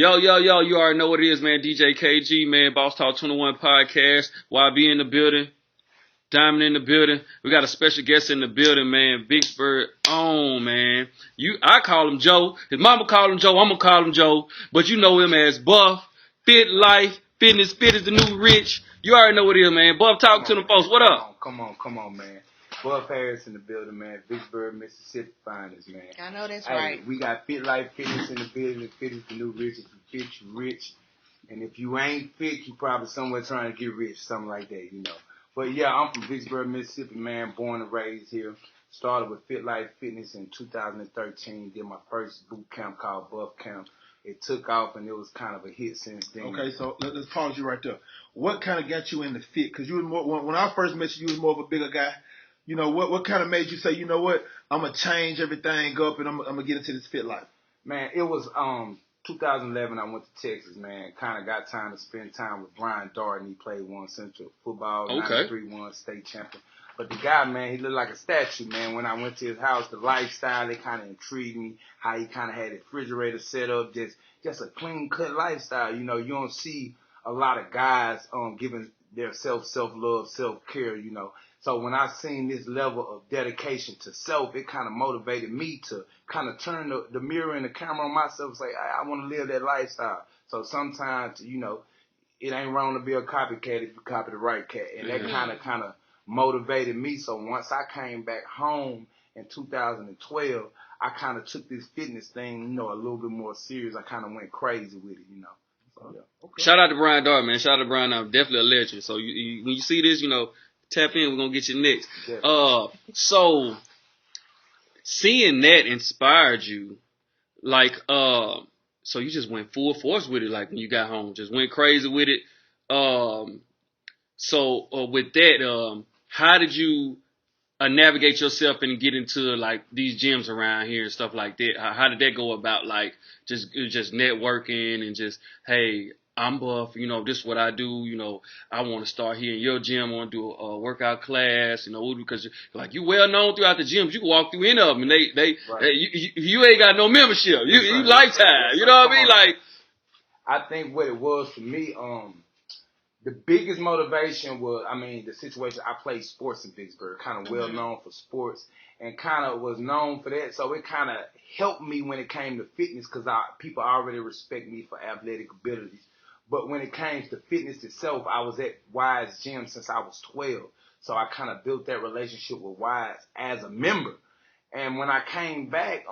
Yo, you already know what it is, man. DJ KG, man, Boss Talk 21 podcast. YB in the building, Diamond in the building. We got a special guest in the building, man. Vicksburg on, man. I call him Joe. His mama call him Joe. I'm gonna call him Joe. But you know him as Buff, Fit Life, Fitness, Fit is the new rich. You already know what it is, man. Buff, talk to them folks. What up? Come on, man. Buff Harris in the building, man. Vicksburg, Mississippi finest, man. I know that's hey, right. We got Fit Life Fitness in the building. Fit is the new rich. If you fit, you rich. And if you ain't fit, you probably somewhere trying to get rich, something like that, you know. But yeah, I'm from Vicksburg, Mississippi, man. Born and raised here. Started with Fit Life Fitness in 2013. Did my first boot camp called Buff Camp. It took off, and it was kind of a hit since then. Okay, so let's pause you right there. What kind of got you into fit? Because you was more, when I first met you, you was more of a bigger guy. You know, what kind of made you say, you know what, I'm going to change everything up and I'm going to get into this fit life? Man, it was 2011. I went to Texas, man. Kind of got time to spend time with Brian Darden. He played One Central football, 93-1 state champion. But the guy, man, he looked like a statue, man. When I went to his house, the lifestyle, it kind of intrigued me. How he kind of had a refrigerator set up, just a clean-cut lifestyle. You know, you don't see a lot of guys giving their self-love, self-care, you know. So when I seen this level of dedication to self, it kind of motivated me to kind of turn the mirror and the camera on myself and say, I want to live that lifestyle. So sometimes, you know, it ain't wrong to be a copycat if you copy the right cat. And that kind of motivated me. So once I came back home in 2012, I kind of took this fitness thing, you know, a little bit more serious. I kind of went crazy with it, you know. So, yeah. Okay. Shout out to Brian Darden, man. Shout out to Brian Darden. Definitely a legend. So when you see this, you know, tap in. We're going to get you next. So seeing that inspired you, like, so you just went full force with it, like when you got home, just went crazy with it. So with that, how did you navigate yourself and get into like these gyms around here and stuff like that? How did that go about? Like just networking and just, hey, I'm Buff, you know, this is what I do, you know, I want to start here in your gym, I want to do a workout class, you know, because like you well known throughout the gyms, you can walk through any of them and you ain't got no membership, you lifetime, you know what I mean? Like, I think what it was for me, the biggest motivation was, the situation, I played sports in Vicksburg, kind of well known for sports and kind of was known for that. So it kind of helped me when it came to fitness because people already respect me for athletic abilities. But when it came to fitness itself, I was at Wise Gym since I was 12. So I kind of built that relationship with Wise as a member. And when I came back,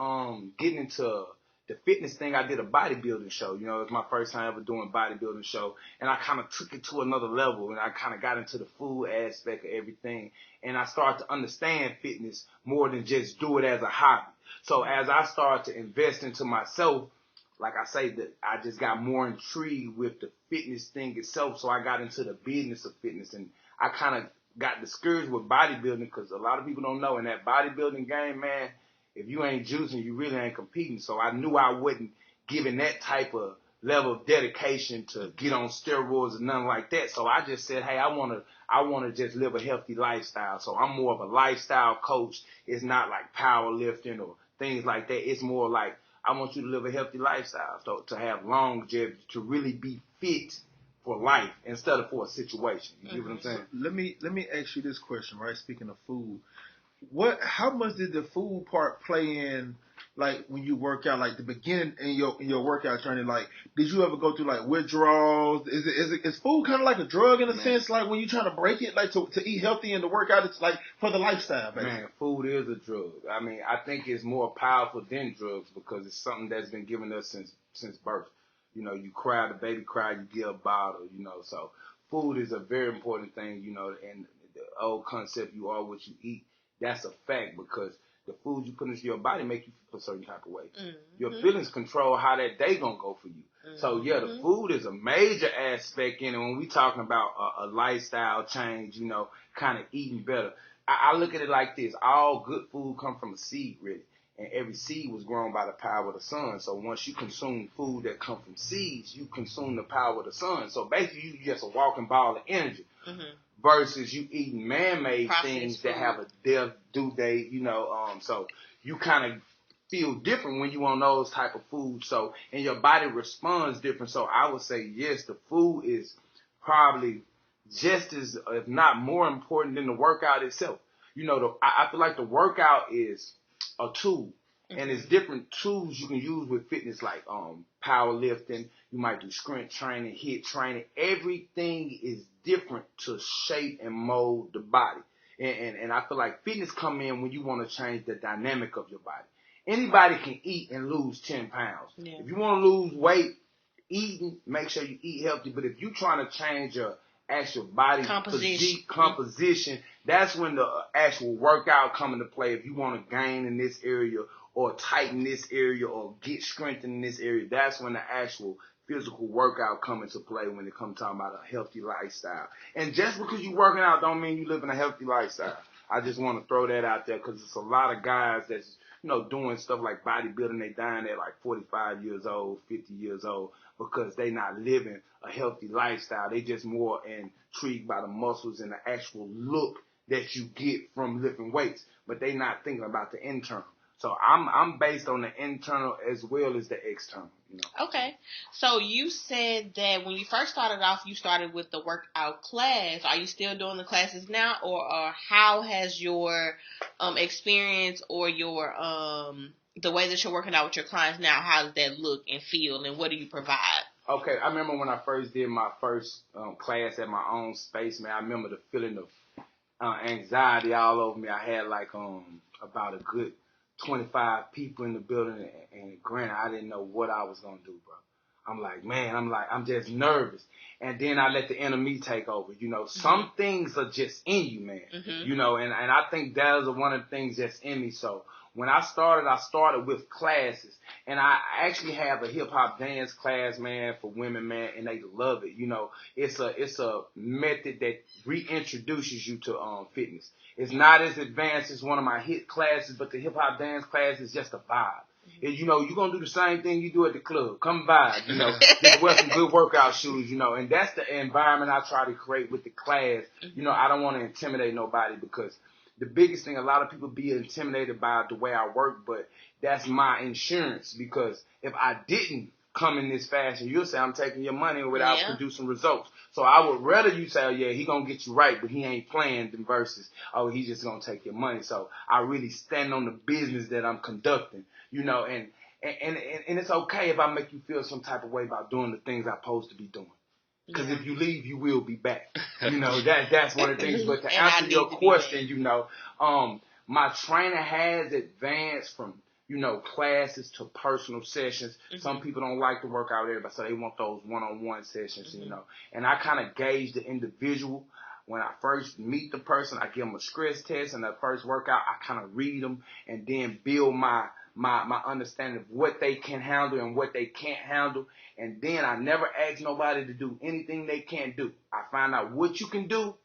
getting into the fitness thing, I did a bodybuilding show. You know, it was my first time ever doing a bodybuilding show. And I kind of took it to another level. And I kind of got into the food aspect of everything. And I started to understand fitness more than just do it as a hobby. So as I started to invest into myself, like I say, that I just got more intrigued with the fitness thing itself. So I got into the business of fitness. And I kind of got discouraged with bodybuilding because a lot of people don't know in that bodybuilding game, man, if you ain't juicing, you really ain't competing. So I knew I wasn't giving that type of level of dedication to get on steroids or nothing like that. So I just said, hey, I want to just live a healthy lifestyle. So I'm more of a lifestyle coach. It's not like powerlifting or things like that. It's more like I want you to live a healthy lifestyle. So to have longevity, to really be fit for life instead of for a situation. You get what I'm saying? So let me ask you this question, right? Speaking of food. How much did the food part play in, like when you work out, like the beginning in your workout journey? Like, did you ever go through like withdrawals? Is food kind of like a drug in a sense? Like when you're trying to break it, like to eat healthy and to work out, it's like for the lifestyle, basically. Man, food is a drug. I think it's more powerful than drugs because it's something that's been given us since birth. You know, you cry, the baby cry, you get a bottle. You know, so food is a very important thing. You know, and the old concept, you are what you eat. That's a fact because the food you put into your body make you feel a certain type of way. Mm-hmm. Your feelings control how that day gonna go for you. Mm-hmm. So yeah, the food is a major aspect in it. When we talking about a lifestyle change, you know, kind of eating better. I look at it like this: all good food come from a seed, really, and every seed was grown by the power of the sun. So once you consume food that come from seeds, you consume the power of the sun. So basically, you just a walking ball of energy. Mm-hmm. Versus you eating man-made things that have a due date, you know. So you kind of feel different when you on those type of foods. So, and your body responds different. So I would say, yes, the food is probably just as, if not more important than the workout itself. You know, I feel like the workout is a tool. And it's different tools you can use with fitness, like powerlifting. You might do strength training, HIIT training. Everything is different to shape and mold the body. And I feel like fitness come in when you want to change the dynamic of your body. Anybody can eat and lose 10 pounds. Yeah. If you want to lose weight, eating, make sure you eat healthy. But if you're trying to change your actual body physique, composition, that's when the actual workout come into play. If you want to gain in this area or tighten this area or get strengthened in this area, that's when the actual physical workout come into play when it comes talking about a healthy lifestyle. And just because you're working out don't mean you living a healthy lifestyle. I just want to throw that out there because it's a lot of guys that's, you know, doing stuff like bodybuilding. They dying at like 45 years old, 50 years old because they not living a healthy lifestyle. They just more intrigued by the muscles and the actual look that you get from lifting weights, but they not thinking about the internal. So I'm based on the internal as well as the external. You know? Okay. So you said that when you first started off, you started with the workout class. Are you still doing the classes now, or how has your experience or your the way that you're working out with your clients now, how does that look and feel, and what do you provide? Okay, I remember when I first did my first class at my own space, man. I remember the feeling of anxiety all over me. I had like about a good 25 people in the building, and granted, I didn't know what I was going to do, bro. I'm just nervous. And then I let the inner me take over. You know, some things are just in you, man. You know, and I think that is one of the things that's in me. So when I started with classes, and I actually have a hip hop dance class, man, for women, man, and they love it. You know, it's a method that reintroduces you to fitness. It's not as advanced as one of my HIIT classes, but the hip hop dance class is just a vibe. And, you know, you're going to do the same thing you do at the club. Come vibe, you know, just wear some good workout shoes, you know, and that's the environment I try to create with the class. You know, I don't want to intimidate nobody because the biggest thing, a lot of people be intimidated by the way I work, but that's my insurance because if I didn't come in this fashion, you'll say I'm taking your money without producing results. So I would rather you say, oh, yeah, he going to get you right, but he ain't playing than versus, oh, he's just going to take your money. So I really stand on the business that I'm conducting, you know, and it's okay if I make you feel some type of way about doing the things I'm supposed to be doing. Because if you leave, you will be back. You know, that's one of the things. But to answer your question, you know, my trainer has advanced from, you know, classes to personal sessions. Some people don't like to work out with everybody, so they want those one-on-one sessions, you know. And I kind of gauge the individual. When I first meet the person, I give them a stress test, and that first workout, I kind of read them and then build my understanding of what they can handle and what they can't handle. And then I never ask nobody to do anything they can't do. I find out what you can do,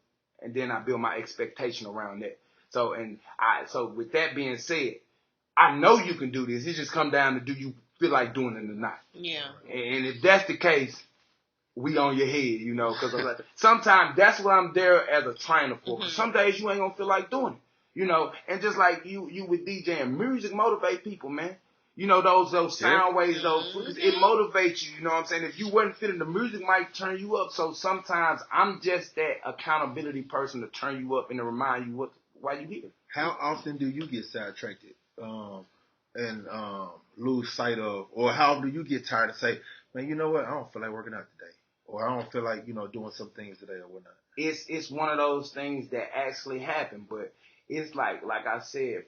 and then I build my expectation around that. So with that being said, I know you can do this. It just come down to do you feel like doing it or not. Yeah. And if that's the case, we on your head, you know, because sometimes that's what I'm there as a trainer for. Cause some days you ain't gonna feel like doing it, you know. And just like you with DJing, music motivate people, man. You know, those sound waves, it motivates you. You know what I'm saying? If you wasn't feeling, the music might turn you up. So sometimes I'm just that accountability person to turn you up and to remind you why you here. How often do you get sidetracked? And lose sight of, or how do you get tired and say, man, you know what, I don't feel like working out today, or I don't feel like, you know, doing some things today or whatnot? It's one of those things that actually happen, but it's like I said,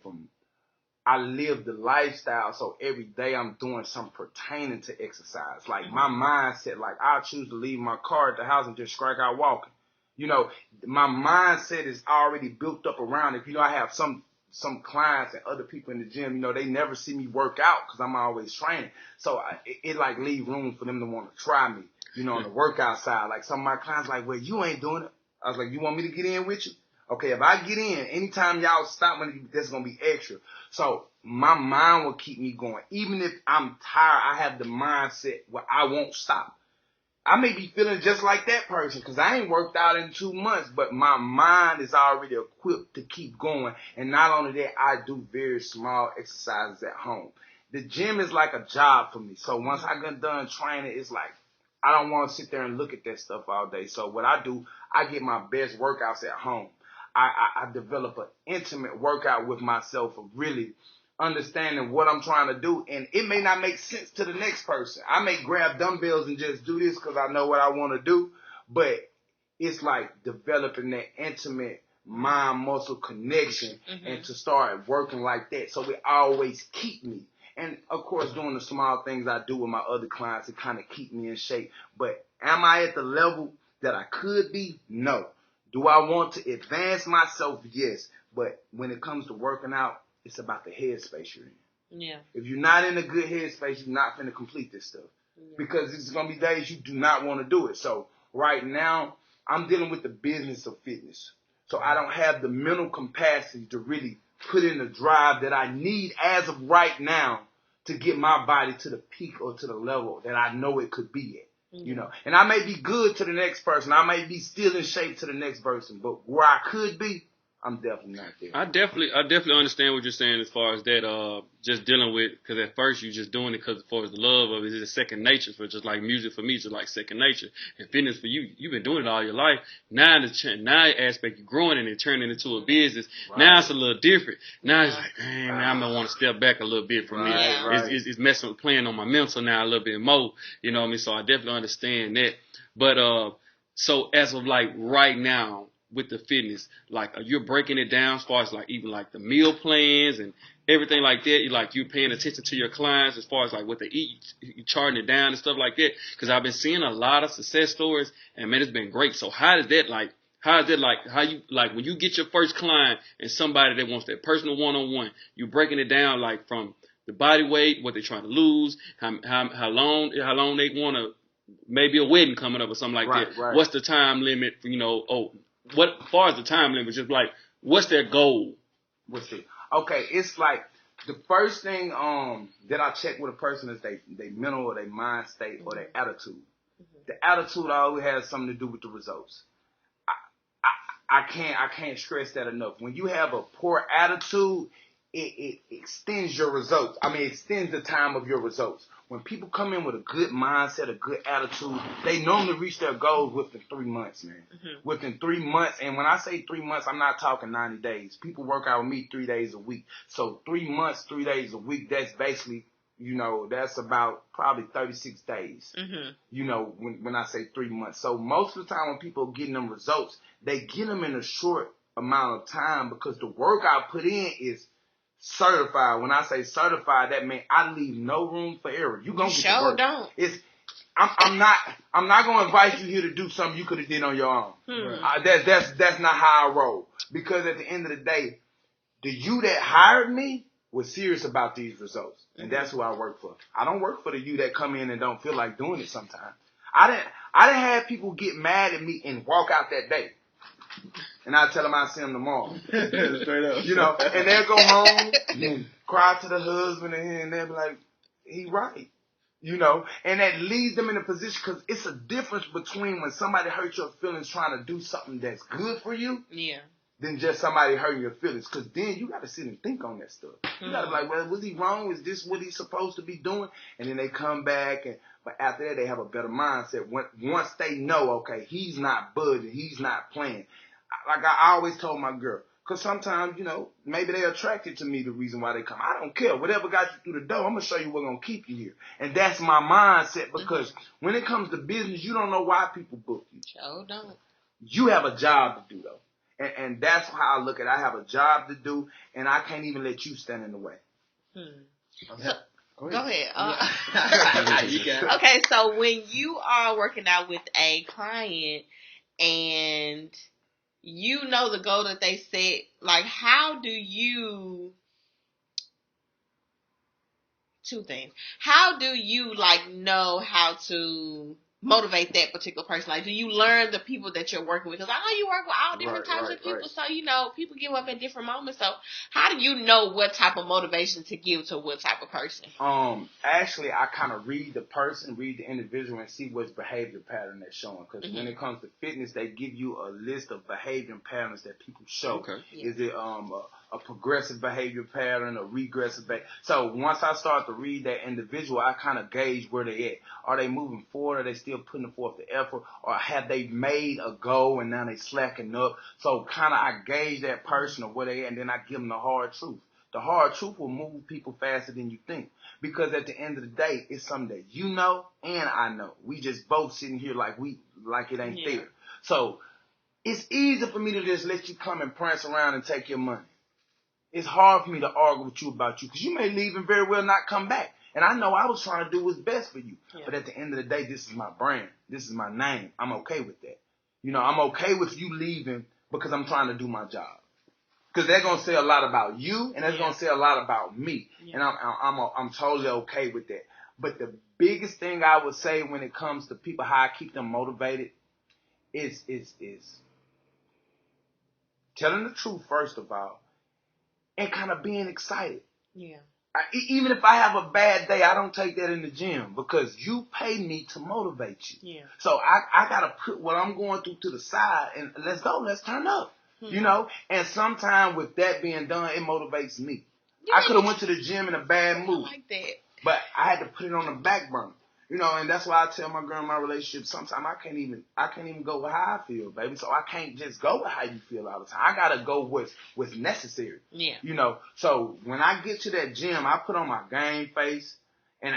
I live the lifestyle, so every day I'm doing something pertaining to exercise. Like my mindset, like I choose to leave my car at the house and just strike out walking. You know, my mindset is already built up around it. You know, I have some clients and other people in the gym, you know, they never see me work out because I'm always training. So it like leave room for them to want to try me, you know, on the workout side. Like some of my clients like, well, you ain't doing it. I was like, you want me to get in with you? Okay, if I get in, anytime y'all stop me, that's going to be extra. So my mind will keep me going. Even if I'm tired, I have the mindset where I won't stop. I may be feeling just like that person because I ain't worked out in 2 months, but my mind is already equipped to keep going. And not only that, I do very small exercises at home. The gym is like a job for me. So once I get done training, it's like I don't want to sit there and look at that stuff all day. So what I do, I get my best workouts at home. I develop an intimate workout with myself of really understanding what I'm trying to do. And it may not make sense to the next person. I may grab dumbbells and just do this because I know what I want to do. But it's like developing that intimate mind-muscle connection and to start working like that. So it always keep me. And, of course, doing the small things I do with my other clients to kind of keep me in shape. But am I at the level that I could be? No. Do I want to advance myself? Yes. But when it comes to working out, it's about the headspace you're in. Yeah. If you're not in a good headspace, you're not going to complete this stuff. Yeah. Because it's going to be days you do not want to do it. So right now, I'm dealing with the business of fitness. So I don't have the mental capacity to really put in the drive that I need as of right now to get my body to the peak or to the level that I know it could be at. You know, and I may be good to the next person. I may be still in shape to the next person, but where I could be, I'm definitely not there. I definitely understand what you're saying as far as that, just dealing with, because at first you're just doing it because as far as the love of it, it's second nature. For just like music for me, it's just like second nature. And fitness for you, you've been doing it all your life. Now the aspect, you're growing and turning it into a business. Right. Now it's a little different. Now it's like, man, now I'm gonna want to step back a little bit from me. Right. It's messing with playing on my mental now a little bit more. You know what I mean? So I definitely understand that. But so as of like right now, with the fitness, like you're breaking it down as far as like even like the meal plans and everything like that. You're paying attention to your clients as far as like what they eat, you charting it down and stuff like that. Because I've been seeing a lot of success stories, and man, it's been great. So how you when you get your first client and somebody that wants that personal one-on-one, you breaking it down like from the body weight, what they're trying to lose, how long they want to, maybe a wedding coming up or something like that. Right. What's the time limit for, what far as the time limit, just like what's their goal? Okay, it's like the first thing that I check with a person is they mental or their mind state or their attitude. The attitude always has something to do with the results. I can't stress that enough. When you have a poor attitude, it extends your results. I mean, it extends the time of your results. When people come in with a good mindset, a good attitude, they normally reach their goals within 3 months, man. Within 3 months. And when I say 3 months, I'm not talking 90 days. People work out with me 3 days a week. So 3 months, 3 days a week, that's basically, that's about probably 36 days. When I say 3 months. So most of the time when people are getting them results, they get them in a short amount of time because the work I put in is certified. When I say certified, that means I leave no room for error. You gonna get the work. Don't. I'm not gonna invite you here to do something you could have did on your own. That's not how I roll. Because at the end of the day, the you that hired me was serious about these results, and that's who I work for. I don't work for the you that come in and don't feel like doing it sometimes. I didn't have people get mad at me and walk out that day. And I tell them I'll see them tomorrow. Straight up. And they'll go home and cry to the husband and they'll be like, he right. And that leaves them in a position because it's a difference between when somebody hurts your feelings trying to do something that's good for you. Yeah. Than just somebody hurting your feelings. Because then you got to sit and think on that stuff. You got to be like, well, was he wrong? Is this what he's supposed to be doing? And then they come back. But after that, they have a better mindset. Once they know, okay, he's not budging. He's not playing. Like I always told my girl, because sometimes, maybe they're attracted to me, the reason why they come. I don't care. Whatever got you through the door, I'm going to show you what's going to keep you here. And that's my mindset because when it comes to business, you don't know why people book you. Sure don't. You have a job to do, though. And that's how I look at it. I have a job to do, and I can't even let you stand in the way. Go ahead. You can. Okay, so when you are working out with a client and you know the goal that they set, like how do you... Two things. How do you know how to motivate that particular person? Like, do you learn the people that you're working with? Because I know you work with all different types of people, so people give up at different moments. So how do you know what type of motivation to give to what type of person? Actually, I kind of read the person, read the individual, and see which behavior pattern they're showing. Because when it comes to fitness, they give you a list of behavior patterns that people show. Okay. Yeah. Is it a progressive behavior pattern, a regressive behavior? So once I start to read that individual, I kind of gauge where they at. Are they moving forward? Are they still putting forth the effort? Or have they made a goal and now they slacking up? So kind of I gauge that person or where they at, and then I give them the hard truth. The hard truth will move people faster than you think. Because at the end of the day, it's something that you know and I know. We just both sitting here like it ain't there. So it's easy for me to just let you come and prance around and take your money. It's hard for me to argue with you about you because you may leave and very well not come back. And I know I was trying to do what's best for you. Yeah. But at the end of the day, this is my brand. This is my name. I'm okay with that. I'm okay with you leaving because I'm trying to do my job. Because they're going to say a lot about you and they're going to say a lot about me. Yeah. And I'm totally okay with that. But the biggest thing I would say when it comes to people, how I keep them motivated is telling the truth, first of all, and kind of being excited. Yeah. Even if I have a bad day, I don't take that in the gym because you pay me to motivate you. Yeah. So I got to put what I'm going through to the side and let's go. Let's turn up. And sometimes with that being done, it motivates me. Yeah. I could have went to the gym in a bad mood. I like that. But I had to put it on the back burner. And that's why I tell my girl in my relationship, sometimes I can't even go with how I feel, baby. So I can't just go with how you feel all the time. I gotta go with what's necessary. Yeah. So when I get to that gym, I put on my game face and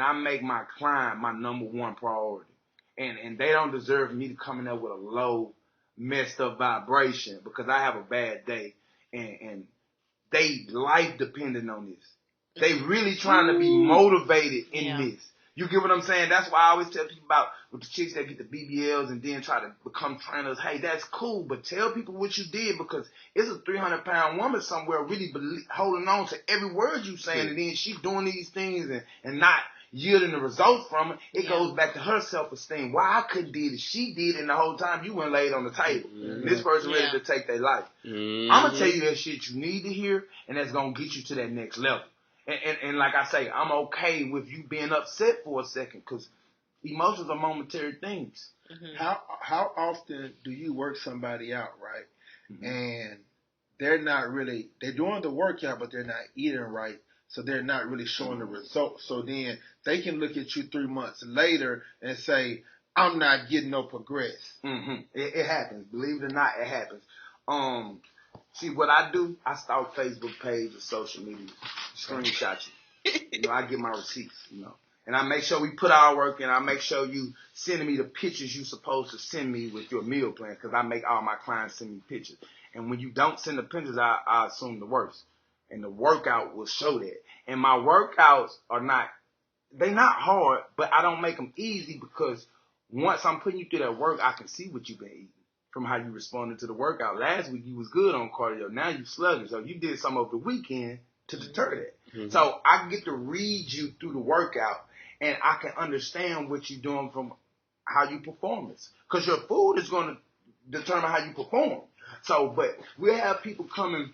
I make my client my number one priority. And they don't deserve me to come in there with a low, messed up vibration because I have a bad day and they life dependent on this. They really trying to be motivated in this. You get what I'm saying? That's why I always tell people about with the chicks that get the BBLs and then try to become trainers. Hey, that's cool, but tell people what you did because it's a 300-pound woman somewhere really holding on to every word you saying, and then she's doing these things and not yielding the results from it. It goes back to her self-esteem. Why I couldn't did it, she did, and the whole time you went laid on the table. This person ready to take their life. I'm gonna tell you that shit you need to hear, and that's gonna get you to that next level. And like I say, I'm okay with you being upset for a second because emotions are momentary things. Mm-hmm. How often do you work somebody out, right? Mm-hmm. And they're doing the workout, but they're not eating right, so they're not really showing the results. So then they can look at you 3 months later and say, I'm not getting no progress. Mm-hmm. It happens. Believe it or not, it happens. See, what I do, I start Facebook page or social media, screenshot you. I get my receipts, And I make sure we put our work in. I make sure you sending me the pictures you supposed to send me with your meal plan because I make all my clients send me pictures. And when you don't send the pictures, I assume the worst. And the workout will show that. And my workouts they're not hard, but I don't make them easy because once I'm putting you through that work, I can see what you've been eating. From how you responded to the workout. Last week you was good on cardio. Now you sluggish. So you did some over the weekend to deter that. Mm-hmm. So I get to read you through the workout and I can understand what you're doing from how you perform this. Because your food is going to determine how you perform. So, but we'll have people coming,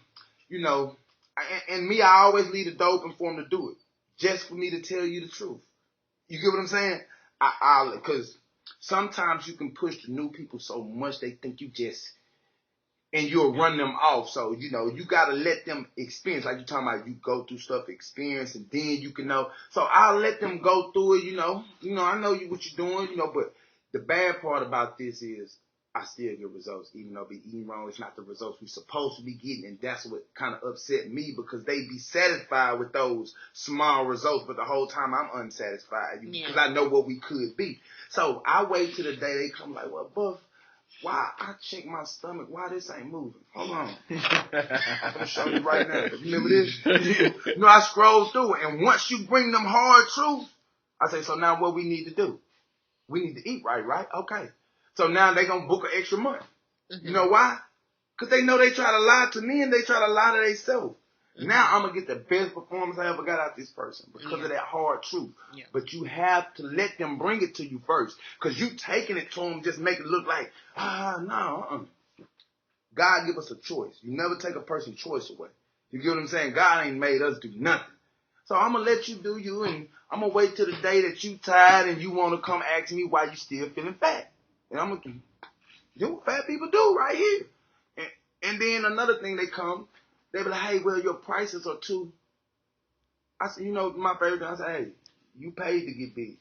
and me, I always leave the door open for them to do it. Just for me to tell you the truth. You get what I'm saying? Because sometimes you can push the new people so much they think and you'll run them off. So, you got to let them experience. Like you're talking about, you go through stuff, experience, and then you can know. So I'll let them go through it, I know what you're doing, but the bad part about this is I still get results, even though be eating wrong. It's not the results we're supposed to be getting, and that's what kind of upset me because they be satisfied with those small results, but the whole time I'm unsatisfied because I know what we could be. So I wait till the day they come like, well, Buff, why I check my stomach, why this ain't moving? Hold on. I'm going to show you right now. You remember this? I scroll through it, and once you bring them hard truths, I say, so now what we need to do? We need to eat right? Okay. So now they going to book an extra month. Mm-hmm. You know why? Because they know they try to lie to me and they try to lie to themselves. Now I'm gonna get the best performance I ever got out this person because of that hard truth. Yeah. But you have to let them bring it to you first, because you taking it to them just make it look like no. God give us a choice. You never take a person's choice away. You get what I'm saying? God ain't made us do nothing. So I'm gonna let you do you, and I'm gonna wait till the day that you tired and you want to come ask me why you still feeling fat. And I'm gonna do what fat people do right here. And then another thing, they be like, hey, well, your prices are too. I said, my favorite thing, I said, hey, you paid to get big.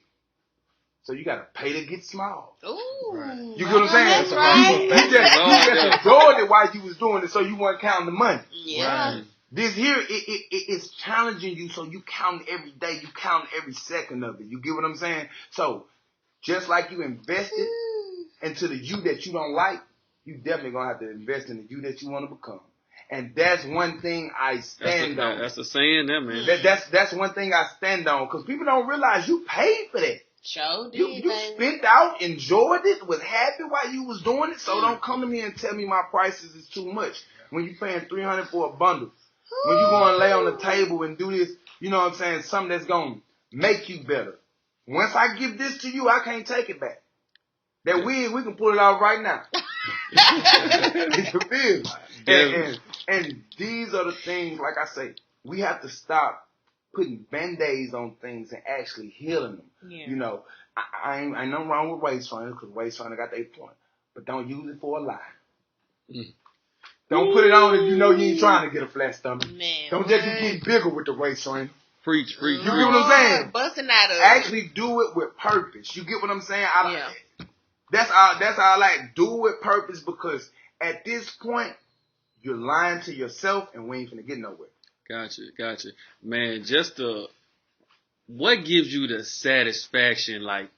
So you gotta pay to get small. Ooh. Right. You get what I'm saying? That's right. You just enjoyed it while you was doing it, so you weren't counting the money. Yeah. Right. This here, it's challenging you, so you count every day, you count every second of it. You get what I'm saying? So, just like you invested into the you that you don't like, you definitely gonna have to invest in the you that you want to become. And that's one thing I stand on. That's a saying there, man. That's one thing I stand on, because people don't realize you paid for that. Sure did, You baby. spent out, enjoyed it, was happy while you was doing it. So don't come to me and tell me my prices is too much when you paying $300 for a bundle. When you go and lay on the table and do this, you know what I'm saying, something that's going to make you better. Once I give this to you, I can't take it back. That wig, we can pull it out right now. You feel me? And these are the things, like I say, we have to stop putting Band-Aids on things and actually healing them. Yeah. I ain't nothing wrong with waist trainers, because waist trainer got their point. But don't use it for a lie. Don't put it on if you know you ain't trying to get a flat stomach. Man, Don't just keep getting bigger with the waist trainer. Preach. You get what I'm saying? Busting out of Actually do it with purpose. You get what I'm saying? Yeah. That's how I like, do it with purpose, because at this point, you're lying to yourself and we ain't finna get nowhere. Gotcha. Man, what gives you the satisfaction? Like,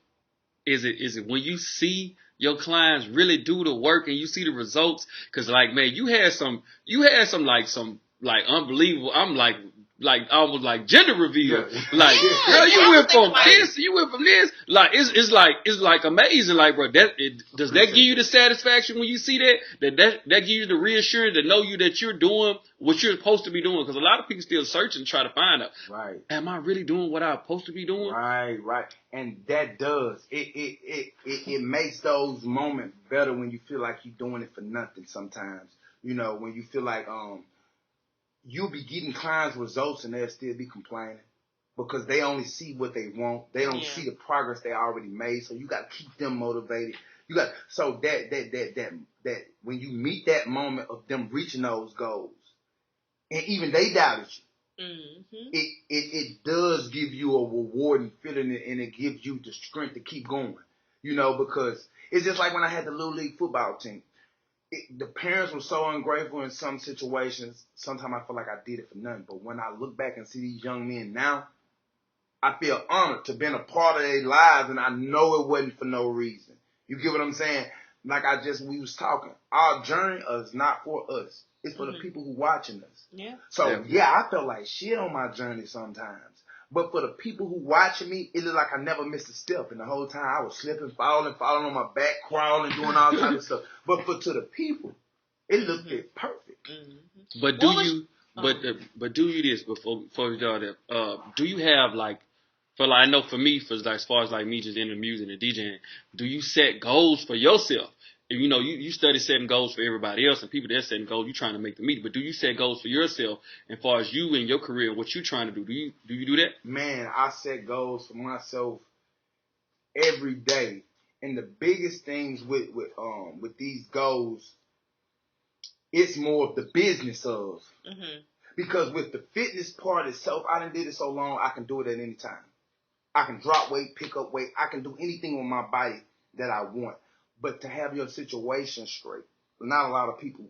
is it when you see your clients really do the work and you see the results? Cause like, man, you had some unbelievable, I'm like almost like gender reveal. Yeah. Like, Yeah, girl, you went from like this, you went from this. Like, it's like amazing. Like, bro, does that give you the satisfaction when you see that give you the reassurance to know that you're doing what you're supposed to be doing? Because a lot of people still searching to try to find out. Right. Am I really doing what I'm supposed to be doing? Right. And that does. It makes those moments better when you feel like you're doing it for nothing sometimes. When you feel like you'll be getting clients results and they'll still be complaining because they only see what they want. They don't see the progress they already made. So you got to keep them motivated. So that when you meet that moment of them reaching those goals, and even they doubted you, it does give you a rewarding feeling, and it gives you the strength to keep going. Because it's just like when I had the Little League football team. The parents were so ungrateful in some situations. Sometimes I feel like I did it for nothing. But when I look back and see these young men now, I feel honored to be a part of their lives, and I know it wasn't for no reason. You get what I'm saying? Like we was talking. Our journey is not for us. It's for the people who watching us. Yeah. So, I felt like shit on my journey sometimes. But for the people who watching me, it looked like I never missed a step. And the whole time I was slipping, falling on my back, crawling, doing all type of stuff. But to the people, it looked perfect. But do you this before we go there? Do you have I know for me, as far as me just into music and DJing, do you set goals for yourself? And you study setting goals for everybody else and people that setting goals, you trying to make them meet. But do you set goals for yourself as far as you and your career and what you trying to do? Do you do that? Man, I set goals for myself every day. And the biggest things with these goals, it's more of the business of. Because with the fitness part itself, I done did it so long, I can do it at any time. I can drop weight, pick up weight. I can do anything with my body that I want. But to have your situation straight, not a lot of people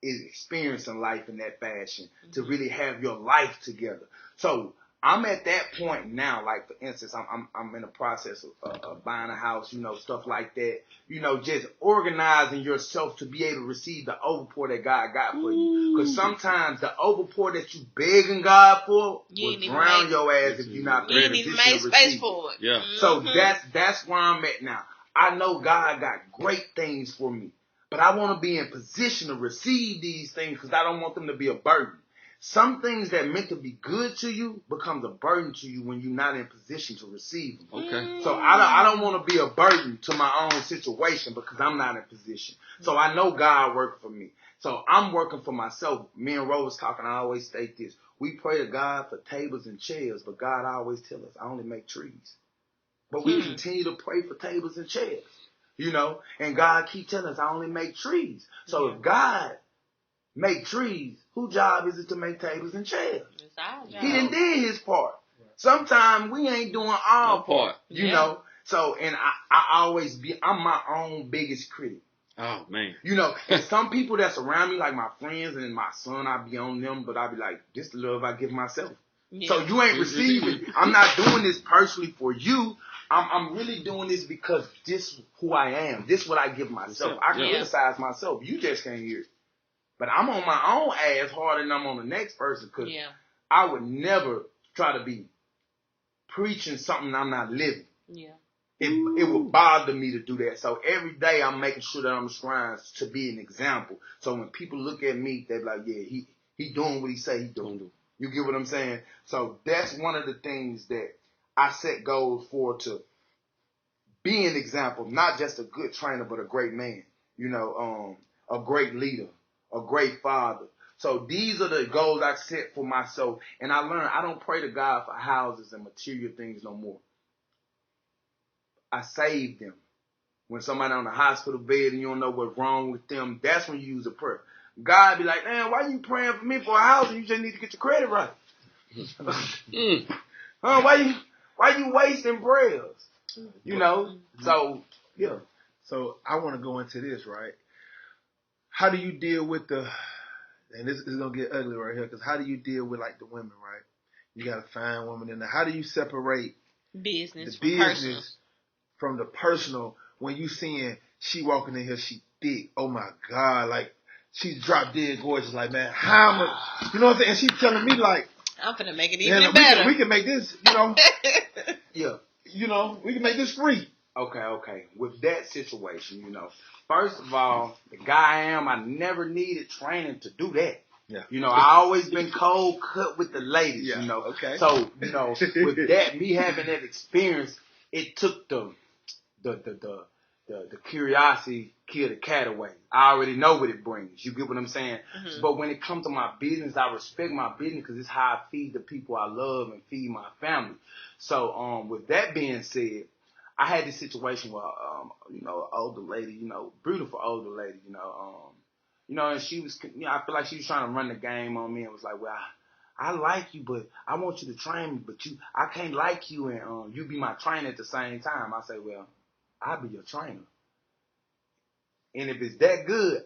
is experiencing life in that fashion, to really have your life together. So I'm at that point now. Like, for instance, I'm in the process of buying a house, stuff like that. Just organizing yourself to be able to receive the overpour that God got for you. Because sometimes the overpour that you begging God for will drown your ass if you're not ready to need to make space for it. Yeah. So that's where I'm at now. I know God got great things for me, but I want to be in position to receive these things because I don't want them to be a burden. some things that meant to be good to you becomes a burden to you when you're not in position to receive them. Okay. So I don't want to be a burden to my own situation because I'm not in position. So I know God worked for me. So I'm working for myself. Me and Ro was talking. I always state this. We pray to God for tables and chairs, but God always tells us, I only make trees. But we continue to pray for tables and chairs, you know, and God keep telling us, I only make trees. So if God make trees, whose job is it to make tables and chairs? It's our job. He done did his part. Sometimes we ain't doing our part, you know. So, and I'm my own biggest critic. Oh, man. You know, and some people that's around me, like my friends and my son, I be on them, but I be like, this the love I give myself. Yeah. So you ain't receiving. I'm not doing this personally for you. I'm really doing this because this who I am. This what I give myself. I criticize myself. You just can't hear it. But I'm on my own ass harder than I'm on the next person because I would never try to be preaching something I'm not living. Yeah. It would bother me to do that. So every day I'm making sure that I'm trying to be an example. So when people look at me, they're like, yeah, he doing what he say he doing. You get what I'm saying? So that's one of the things that I set goals for, to be an example, not just a good trainer, but a great man, you know, a great leader, a great father. So these are the goals I set for myself. And I learned I don't pray to God for houses and material things no more. I save them. When somebody on the hospital bed and you don't know what's wrong with them, that's when you use a prayer. God be like, man, why you praying for me for a house and you just need to get your credit right? Why you wasting prayers? You know? So, yeah. So I want to go into this, right? How do you deal with and this is going to get ugly right here, because how do you deal with, like, the women, right? You got to find women in there. How do you separate business from the personal when you seeing she walking in here, she thick, oh my God, like, she's drop dead gorgeous, like, man, how much, you know what I'm saying? And she's telling me, like, I'm finna make it even better. We can make this, you know, yeah, you know, we can make this free. Okay. With that situation, you know, first of all, the guy I am, I never needed training to do that. Yeah. You know, I always been cold cut with the ladies, you know. Okay. So, you know, with that, me having that experience, it took the curiosity kill the cat away. I already know what it brings. You get what I'm saying? Mm-hmm. But when it comes to my business, I respect my business because it's how I feed the people I love and feed my family. So, with that being said, I had this situation where, you know, an older lady, you know, beautiful older lady, you know, and she was, you know, I feel like she was trying to run the game on me and was like, well, I like you, but I want you to train me, but I can't like you and you be my trainer at the same time. I say, well, I'll be your trainer. And if it's that good,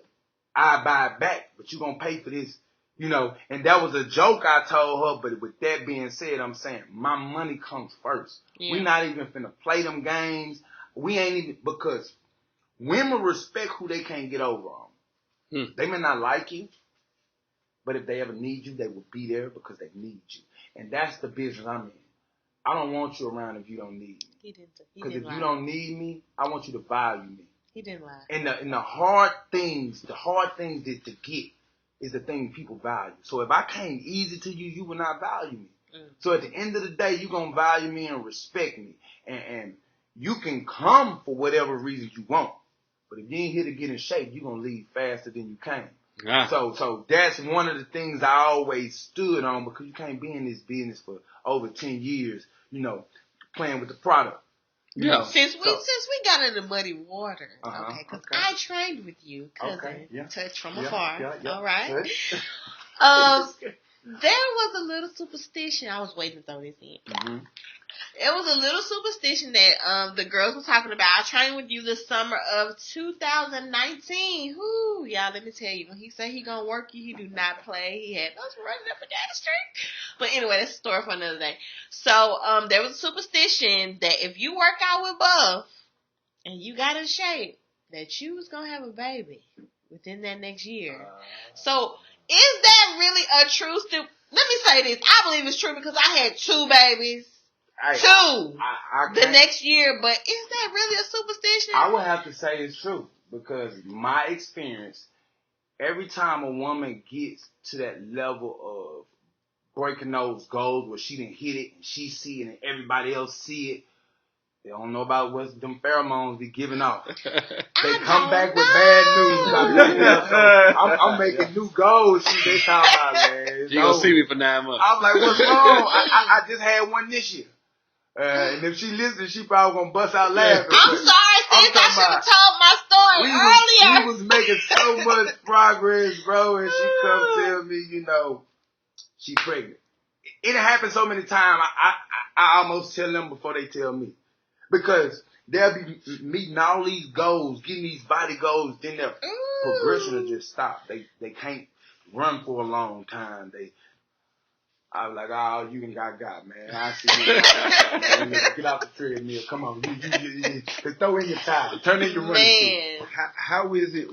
I'll buy it back, but you gonna pay for this, you know. And that was a joke I told her, but with that being said, I'm saying my money comes first. Yeah. We're not even finna play them games. We ain't even, because women respect who they can't get over on. They may not like you, but if they ever need you, they will be there because they need you. And that's the business I'm in. I don't want you around if you don't need me. Because if you don't need me, I want you to value me. He didn't lie. And the hard things that to get is the thing people value. So if I came easy to you, you will not value me. So at the end of the day, you're going to value me and respect me. And you can come for whatever reason you want. But if you ain't here to get in shape, you're going to leave faster than you came. Ah. So that's one of the things I always stood on, because you can't be in this business for over 10 years, you know, playing with the product. Yeah. Since we got in the muddy water, okay, because I trained with you, cousin, touch from afar, all right? There was a little superstition. I was waiting to throw this in. Mm-hmm. It was a little superstition that the girls were talking about. I trained with you the summer of 2019. Whoo, y'all, let me tell you, when he say he gonna work you, he do not play. He had us running up and down the street. But anyway, that's a story for another day. So there was a superstition that if you work out with Buff and you got in shape, that you was gonna have a baby within that next year. So is that really a true Let me say this. I believe it's true because I had 2 babies. The next year, but is that really a superstition? I would have to say it's true, because my experience, every time a woman gets to that level of breaking those goals where she didn't hit it and she see it and everybody else see it, they don't know about what them pheromones be giving off. They come back with bad news. I'm making new goals. They talking about, man. You gonna see me for 9 months. I'm like, what's wrong? I just had one this year. And if she listens, she probably gonna bust out laughing. I'm sorry, sis. I should have told my story earlier. We was making so much progress, bro, and she come tell me, she pregnant. It happened so many times. I almost tell them before they tell me, because they'll be meeting all these goals, getting these body goals, then their progression will just stop. They can't run for a long time. I was like, oh, you got, man. I see you. Get off the treadmill. Come on. Just throw in your towel. Turn in your running shoes. How is it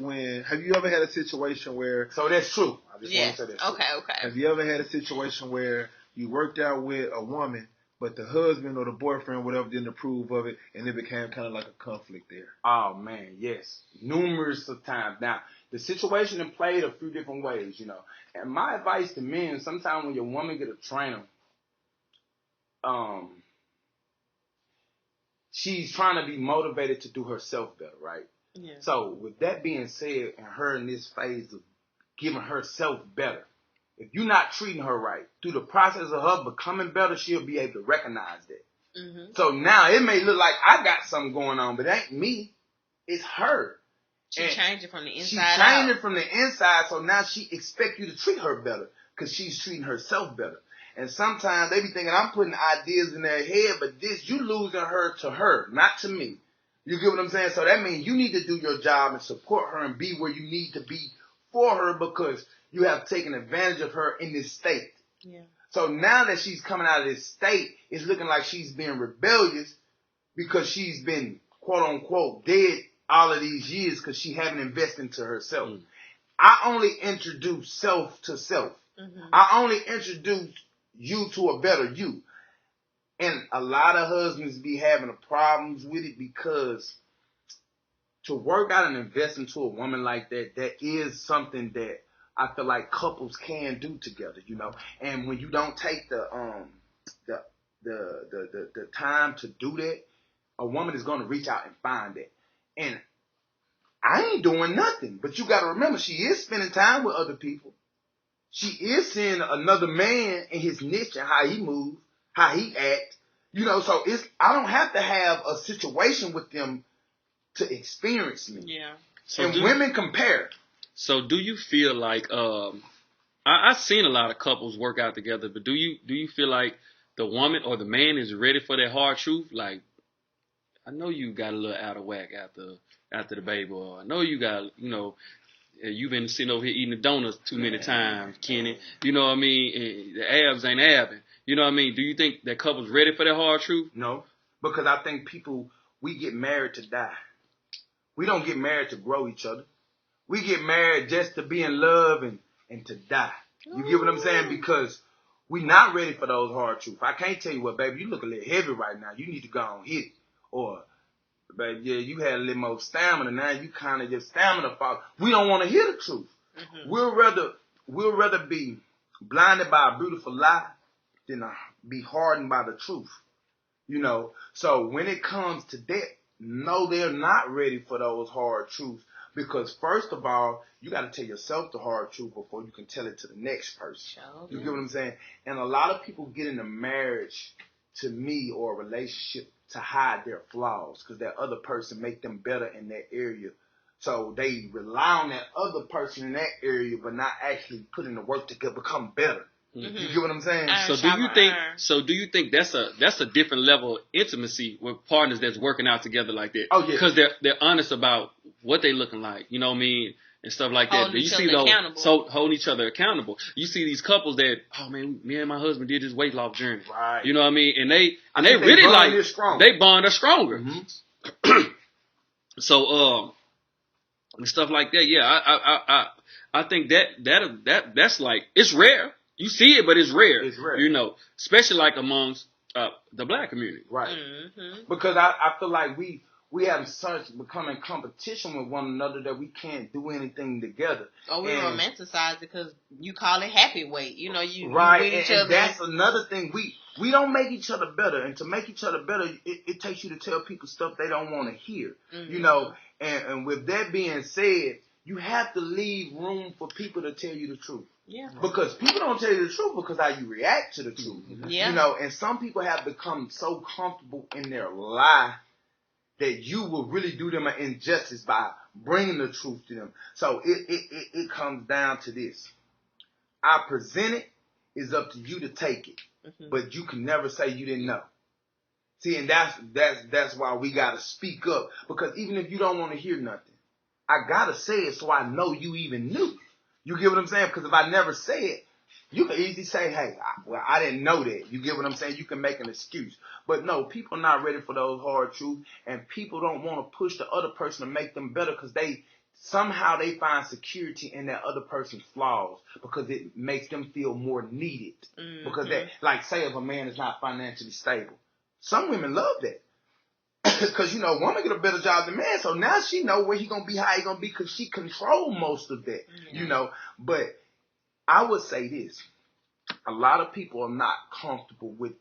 have you ever had a situation where... So that's true. I just want to say that's true. Okay. Have you ever had a situation where you worked out with a woman, but the husband or the boyfriend, whatever, didn't approve of it, and it became kind of like a conflict there? Oh, man, yes. Numerous of times. Now, the situation played a few different ways, And my advice to men, sometimes when your woman get a trainer, she's trying to be motivated to do herself better, right? Yeah. So with that being said, and her in this phase of giving herself better, if you're not treating her right, through the process of her becoming better, she'll be able to recognize that. Mm-hmm. So now it may look like I got something going on, but it ain't me. It's her. She changed it from the inside She out. changed it from the inside, so now she expect you to treat her better because she's treating herself better. And sometimes they be thinking I'm putting ideas in their head, but you losing her to her, not to me. You get what I'm saying? So that means you need to do your job and support her and be where you need to be for her because you have taken advantage of her in this state. Yeah. So now that she's coming out of this state, it's looking like she's being rebellious because she's been, quote unquote, dead all of these years because she haven't invested into herself. Mm. I only introduce self to self. Mm-hmm. I only introduce you to a better you. And a lot of husbands be having problems with it because to work out and invest into a woman like that, that is something that I feel like couples can do together, And when you don't take the time to do that, a woman is going to reach out and find it. And I ain't doing nothing. But you got to remember, she is spending time with other people. She is seeing another man in his niche and how he moves, how he acts. So I don't have to have a situation with them to experience me. Yeah. So and women compare. So do you feel like I've seen a lot of couples work out together, but do you feel like the woman or the man is ready for that hard truth? Like, I know you got a little out of whack after the baby, or I know you got, you've been sitting over here eating the donuts too many times, Kenny. You know what I mean? And the abs ain't abbing. You know what I mean? Do you think that couple's ready for that hard truth? No, because I think we get married to die. We don't get married to grow each other. We get married just to be in love and to die. You get what I'm saying? Because we're not ready for those hard truths. I can't tell you what, baby, you look a little heavy right now. You need to go on hit it. Or, baby, yeah, you had a little more stamina. Now you kind of your stamina fall. We don't want to hear the truth. Mm-hmm. We'll rather be blinded by a beautiful lie than be hardened by the truth. So when it comes to that, no, they're not ready for those hard truths. Because first of all, you got to tell yourself the hard truth before you can tell it to the next person. You get what I'm saying? And a lot of people get into marriage, to me, or a relationship to hide their flaws because that other person make them better in that area. So they rely on that other person in that area, but not actually put in the work to become better. Mm-hmm. You get what I'm saying? So do you think that's a different level of intimacy with partners that's working out together like that? Oh yeah, because they're honest about what they looking like. You know what I mean? And stuff like that. You see those holding each other accountable. You see these couples that, oh man, me and my husband did this weight loss journey. Right. You know what I mean? And they really like they bond us stronger. Mm-hmm. So and stuff like that. Yeah, I think that's like, it's rare. You see it, but it's rare. It's rare. Especially like amongst the black community. Right. Mm-hmm. Because I feel like we we have such become in competition with one another that we can't do anything together. Or we romanticize it because you call it happy weight. You know, you right, with each and other. that's another thing. We don't make each other better, and to make each other better, it takes you to tell people stuff they don't want to hear. Mm-hmm. You know, and with that being said, you have to leave room for people to tell you the truth. Yeah. Because people don't tell you the truth because how you react to the truth. Yeah. You know, and some people have become so comfortable in their lie that you will really do them an injustice by bringing the truth to them. So it comes down to this. I present it, it's up to you to take it. Mm-hmm. But you can never say you didn't know. See, and that's why we gotta speak up. Because even if you don't want to hear nothing, I gotta say it so I know you even knew. You get what I'm saying? Because if I never say it, you can easily say, hey, I didn't know that. You get what I'm saying? You can make an excuse. But no, people are not ready for those hard truths, and people don't want to push the other person to make them better because somehow they find security in that other person's flaws because it makes them feel more needed. Mm-hmm. Because like say if a man is not financially stable, some women love that. Because, you know, woman get a better job than man, so now she know where he going to be, how he going to be, because she control most of that, you know. But I would say this. A lot of people are not comfortable with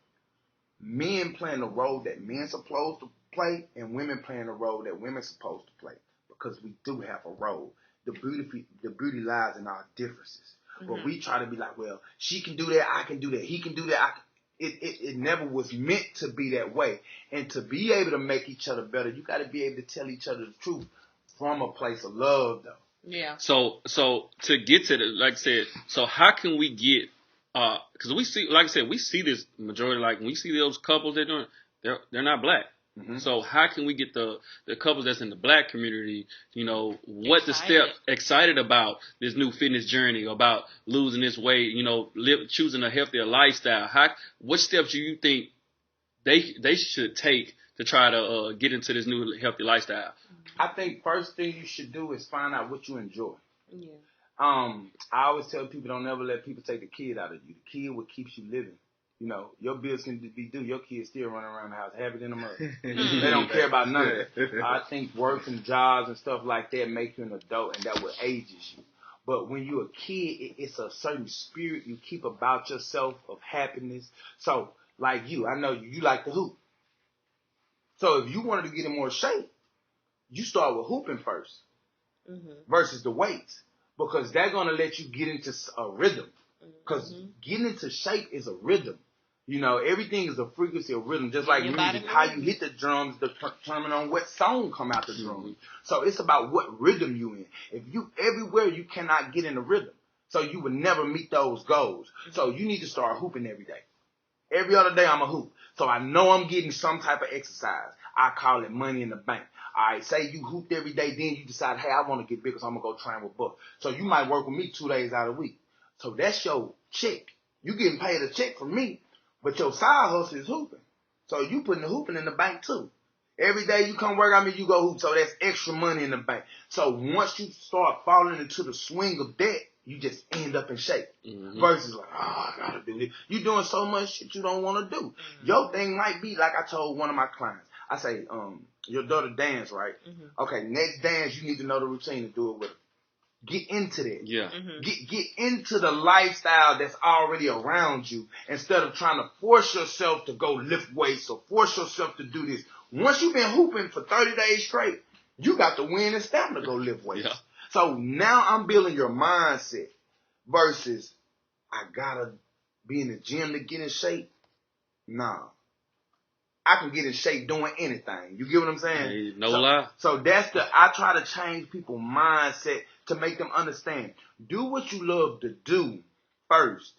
men playing the role that men supposed to play and women playing the role that women supposed to play, because we do have a role. The beauty lies in our differences. Mm-hmm. But we try to be like, well, she can do that, I can do that, he can do that, It never was meant to be that way. And to be able to make each other better, you got to be able to tell each other the truth from a place of love, though. Yeah. So to get to the, like I said, so how can we get, because we see, like I said, we see this majority, like when we see those couples they're not black. Mm-hmm. So how can we get the couples that's in the black community, you know, excited about this new fitness journey, about losing this weight, you know, choosing a healthier lifestyle? What steps do you think they should take to try to get into this new healthy lifestyle? I think first thing you should do is find out what you enjoy. Yeah. I always tell people, don't ever let people take the kid out of you. The kid what keeps you living. You know, your bills can be due. Your kids still running around the house, happy in the mud. They don't care about none of that. I think work and jobs and stuff like that make you an adult, and that what ages you. But when you're a kid, it's a certain spirit you keep about yourself of happiness. So, like you, I know you like to hoop. So if you wanted to get in more shape, you start with hooping first versus the weights, because they're going to let you get into a rhythm. Because getting into shape is a rhythm. You know, everything is a frequency of rhythm, just like music. How you hit the drums determine on what song come out the drums. So it's about what rhythm you in. If you everywhere, you cannot get in the rhythm. So you would never meet those goals. So you need to start hooping every day. Every other day I'm a hoop. So I know I'm getting some type of exercise. I call it money in the bank. All right, say you hooped every day, then you decide, hey, I want to get bigger, so I'm going to go train with Buck. So you might work with me 2 days out of the week. So that's your check. You getting paid a check from me, but your side hustle is hooping. So you putting the hooping in the bank too. Every day you come work out me, you go hoop. So that's extra money in the bank. So once you start falling into the swing of that, you just end up in shape. Mm-hmm. Versus like, I gotta do this. You doing so much shit you don't want to do. Mm-hmm. Your thing might be like I told one of my clients. I say, your daughter dance, right? Mm-hmm. Okay, next dance you need to know the routine to do it with her. Get into that. Yeah. Mm-hmm. Get into the lifestyle that's already around you instead of trying to force yourself to go lift weights or force yourself to do this. Once you've been hooping for 30 days straight, you got the wind and stamina to go lift weights. Yeah. So now I'm building your mindset versus I gotta be in the gym to get in shape. Nah. I can get in shape doing anything. You get what I'm saying? Hey, no lie. So I try to change people's mindset to make them understand. Do what you love to do first.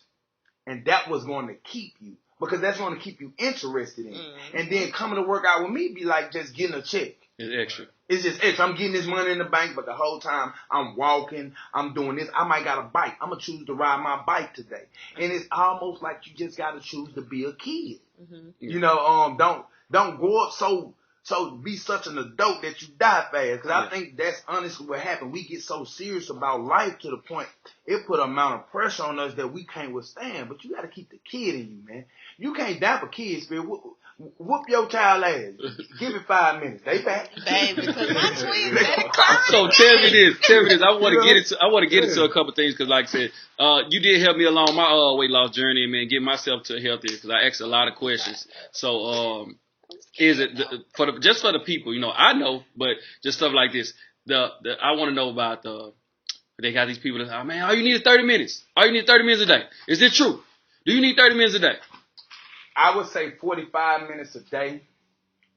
And that was going to keep you. Because that's going to keep you interested in it. Mm-hmm. And then coming to work out with me be like just getting a check. It's extra. It's just extra. I'm getting this money in the bank, but the whole time I'm walking, I'm doing this. I might got a bike. I'm going to choose to ride my bike today. And it's almost like you just got to choose to be a kid. Mm-hmm. You know, don't grow up so be such an adult that you die fast. Because I think that's honestly what happened. We get so serious about life to the point it put an amount of pressure on us that we can't withstand. But you got to keep the kid in you, man. You can't die for kids, man. Whoop your child ass. Give it 5 minutes. They back. Baby, because my twins, they cry. So tell me this. I want to get into a couple things because, like I said, you did help me along my weight loss journey and man, get myself to healthier because I asked a lot of questions. So, is it for the people? You know, I know, but just stuff like this. I want to know about they got these people that say, oh, man, all you need is 30 minutes. All you need is 30 minutes a day. Is it true? Do you need 30 minutes a day? I would say 45 minutes a day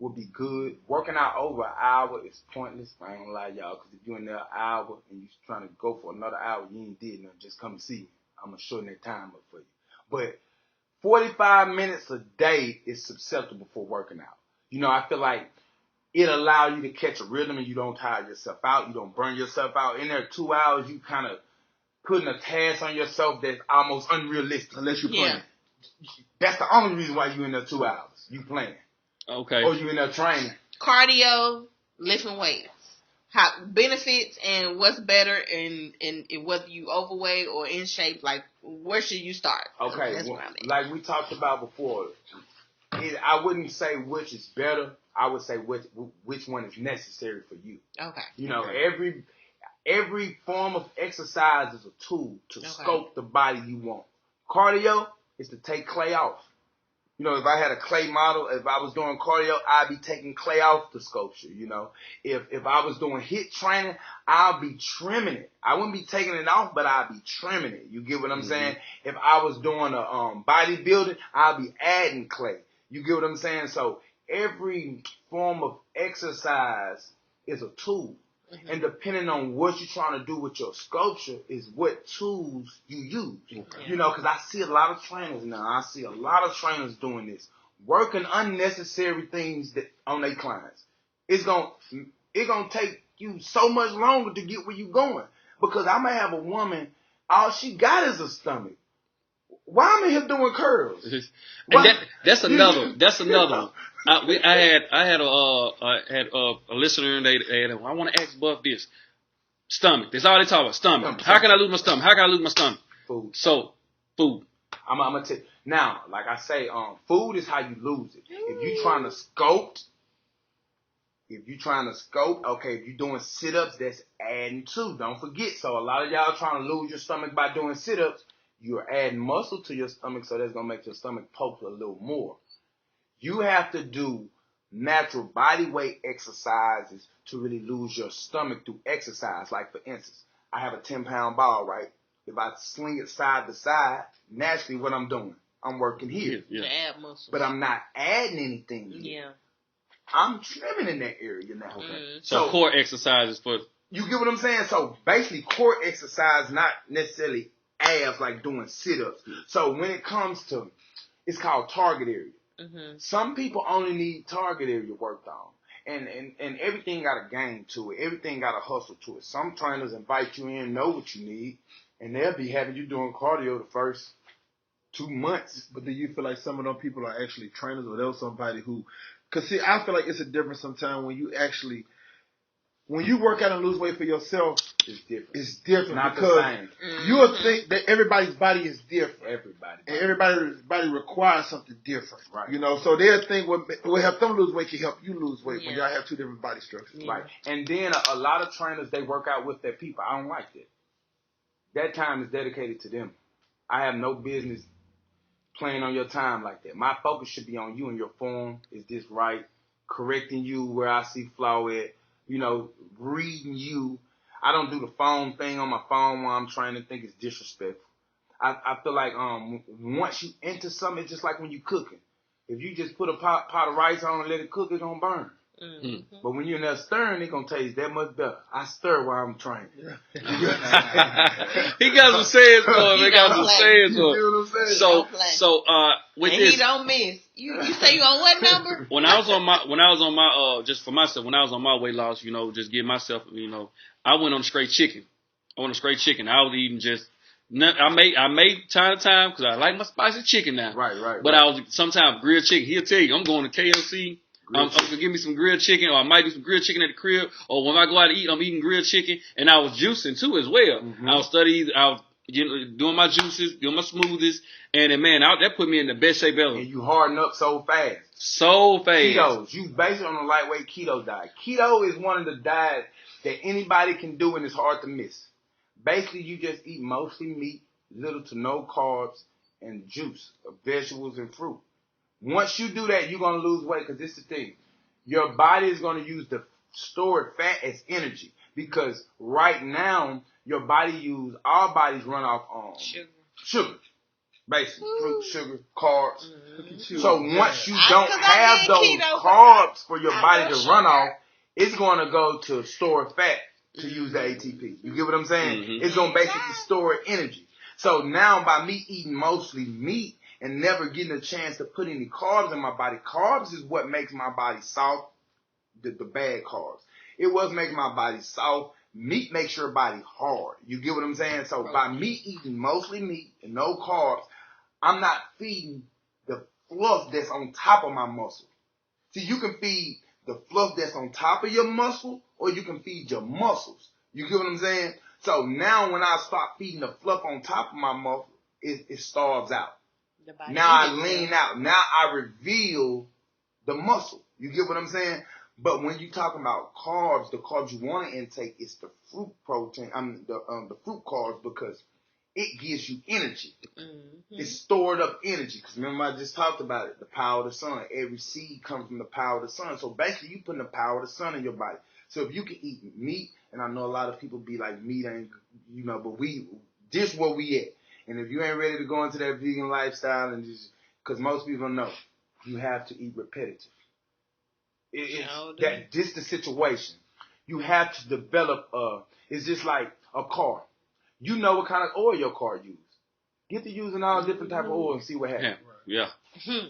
would be good. Working out over an hour is pointless. I ain't gonna lie, y'all, because if you're in there an hour and you're trying to go for another hour, you ain't did nothing. Just come see me. I'm gonna shorten that time up for you. But 45 minutes a day is susceptible for working out. You know, I feel like it allows you to catch a rhythm and you don't tire yourself out. You don't burn yourself out. In there 2 hours, you kind of putting a task on yourself that's almost unrealistic. Unless you're playing. That's the only reason why you in there 2 hours. You playing. Okay. Or you in there training. Cardio, lifting weights. How benefits and what's better and whether you overweight or in shape, like where should you start? Okay, That's what I mean. like we talked about before, I wouldn't say which is better. I would say which one is necessary for you. Okay. You know, every form of exercise is a tool to sculpt the body you want. Cardio is to take clay off. You know, if I had a clay model, if I was doing cardio, I'd be taking clay off the sculpture, you know. If I was doing HIIT training, I'll be trimming it. I wouldn't be taking it off, but I'd be trimming it. You get what I'm saying? If I was doing a bodybuilding, I'll be adding clay. You get what I'm saying? So every form of exercise is a tool. Mm-hmm. And depending on what you're trying to do with your sculpture is what tools you use. Okay. You know, because I see a lot of trainers now. I see a lot of trainers doing this, working unnecessary things on their clients. It's gonna take you so much longer to get where you're going. Because I may have a woman, all she got is a stomach. Why am I here doing curls? And that's another one. I had a listener and they I want to ask Buff this. Stomach. That's all they talk about. Stomach. How can I lose my stomach? How can I lose my stomach? Food. So, food. I'm gonna tell you. Now, like I say, food is how you lose it. If you're trying to sculpt, okay, if you're doing sit-ups, that's adding to. Don't forget. So a lot of y'all trying to lose your stomach by doing sit-ups. You're adding muscle to your stomach, so that's going to make your stomach poke a little more. You have to do natural body weight exercises to really lose your stomach through exercise. Like, for instance, I have a 10-pound ball, right? If I sling it side to side, naturally what I'm doing, I'm working here. To add muscle. But I'm not adding anything here. I'm trimming in that area now. Okay. So core exercises for... You get what I'm saying? So basically core exercise, not necessarily abs like doing sit-ups. So when it comes to, it's called target area. Mm-hmm. Some people only need target area worked on. And everything got a game to it. Everything got a hustle to it. Some trainers invite you in, know what you need, and they'll be having you doing cardio the first 2 months. But do you feel like some of those people are actually trainers, or there's somebody who, because see, I feel like it's a difference sometimes when you work out and lose weight for yourself, it's different not because the same. You'll think that everybody's body is different. And everybody's body requires something different. Right. You know, so they'll think what help them lose weight can help you lose weight when y'all have two different body structures. Yeah. Right. And then a lot of trainers, they work out with their people. I don't like that. That time is dedicated to them. I have no business playing on your time like that. My focus should be on you and your form. Is this right? Correcting you where I see flaw at. You know, reading you. I don't do the phone thing on my phone while I'm trying to think it's disrespectful. I feel like once you enter something, it's just like when you cooking. If you just put a pot of rice on and let it cook, it's going to burn. Mm-hmm. But when you're in there stirring, it's going to taste that much better. I stir while I'm training. He got some sayings for him. He got some sayings for him. So, with and this. he don't miss. You say you on what number? When I was on my just for myself, when I was on my weight loss, you know, just give myself, you know, I went on straight chicken. I was eating just, I made time to time because I like my spicy chicken now. Right. But I was sometimes grilled chicken. He'll tell you, I'm going to KFC. I'm going to give me some grilled chicken, or I might do some grilled chicken at the crib, or when I go out to eat, I'm eating grilled chicken. And I was juicing too as well. Mm-hmm. I was doing my juices, doing my smoothies, and then, man, that put me in the best shape ever. And you harden up so fast. So fast. Ketos. You base it on a lightweight keto diet. Keto is one of the diets that anybody can do and it's hard to miss. Basically, you just eat mostly meat, little to no carbs, and juice of vegetables and fruit. Once you do that, you're going to lose weight because this is the thing. Your body is going to use the stored fat as energy because right now, your body our bodies run off on sugar. Basically, fruit, sugar, carbs. So once you don't have those carbs for your body to run off, it's going to go to stored fat to use the ATP. You get what I'm saying? Mm-hmm. It's going to basically store energy. So now by me eating mostly meat and never getting a chance to put any carbs in my body, carbs is what makes my body soft, the bad carbs. It was making my body soft. Meat makes your body hard. You get what I'm saying? So by me eating mostly meat and no carbs, I'm not feeding the fluff that's on top of my muscle. See, you can feed the fluff that's on top of your muscle, or you can feed your muscles. You get what I'm saying? So now when I start feeding the fluff on top of my muscle, it starves out. Now I lean out. Now I reveal the muscle. You get what I'm saying? But when you're talking about carbs, the carbs you want to intake is the fruit protein. The fruit carbs because it gives you energy. Mm-hmm. It's stored up energy. Because remember I just talked about it, the power of the sun. Every seed comes from the power of the sun. So basically you putting the power of the sun in your body. So if you can eat meat, and I know a lot of people be like, meat ain't, but this where we at. And if you ain't ready to go into that vegan lifestyle, and just, because most people know, you have to eat repetitive. This the situation. You have to develop, it's just like a car. You know what kind of oil your car uses. Get to using all different type of oil and see what happens. Yeah.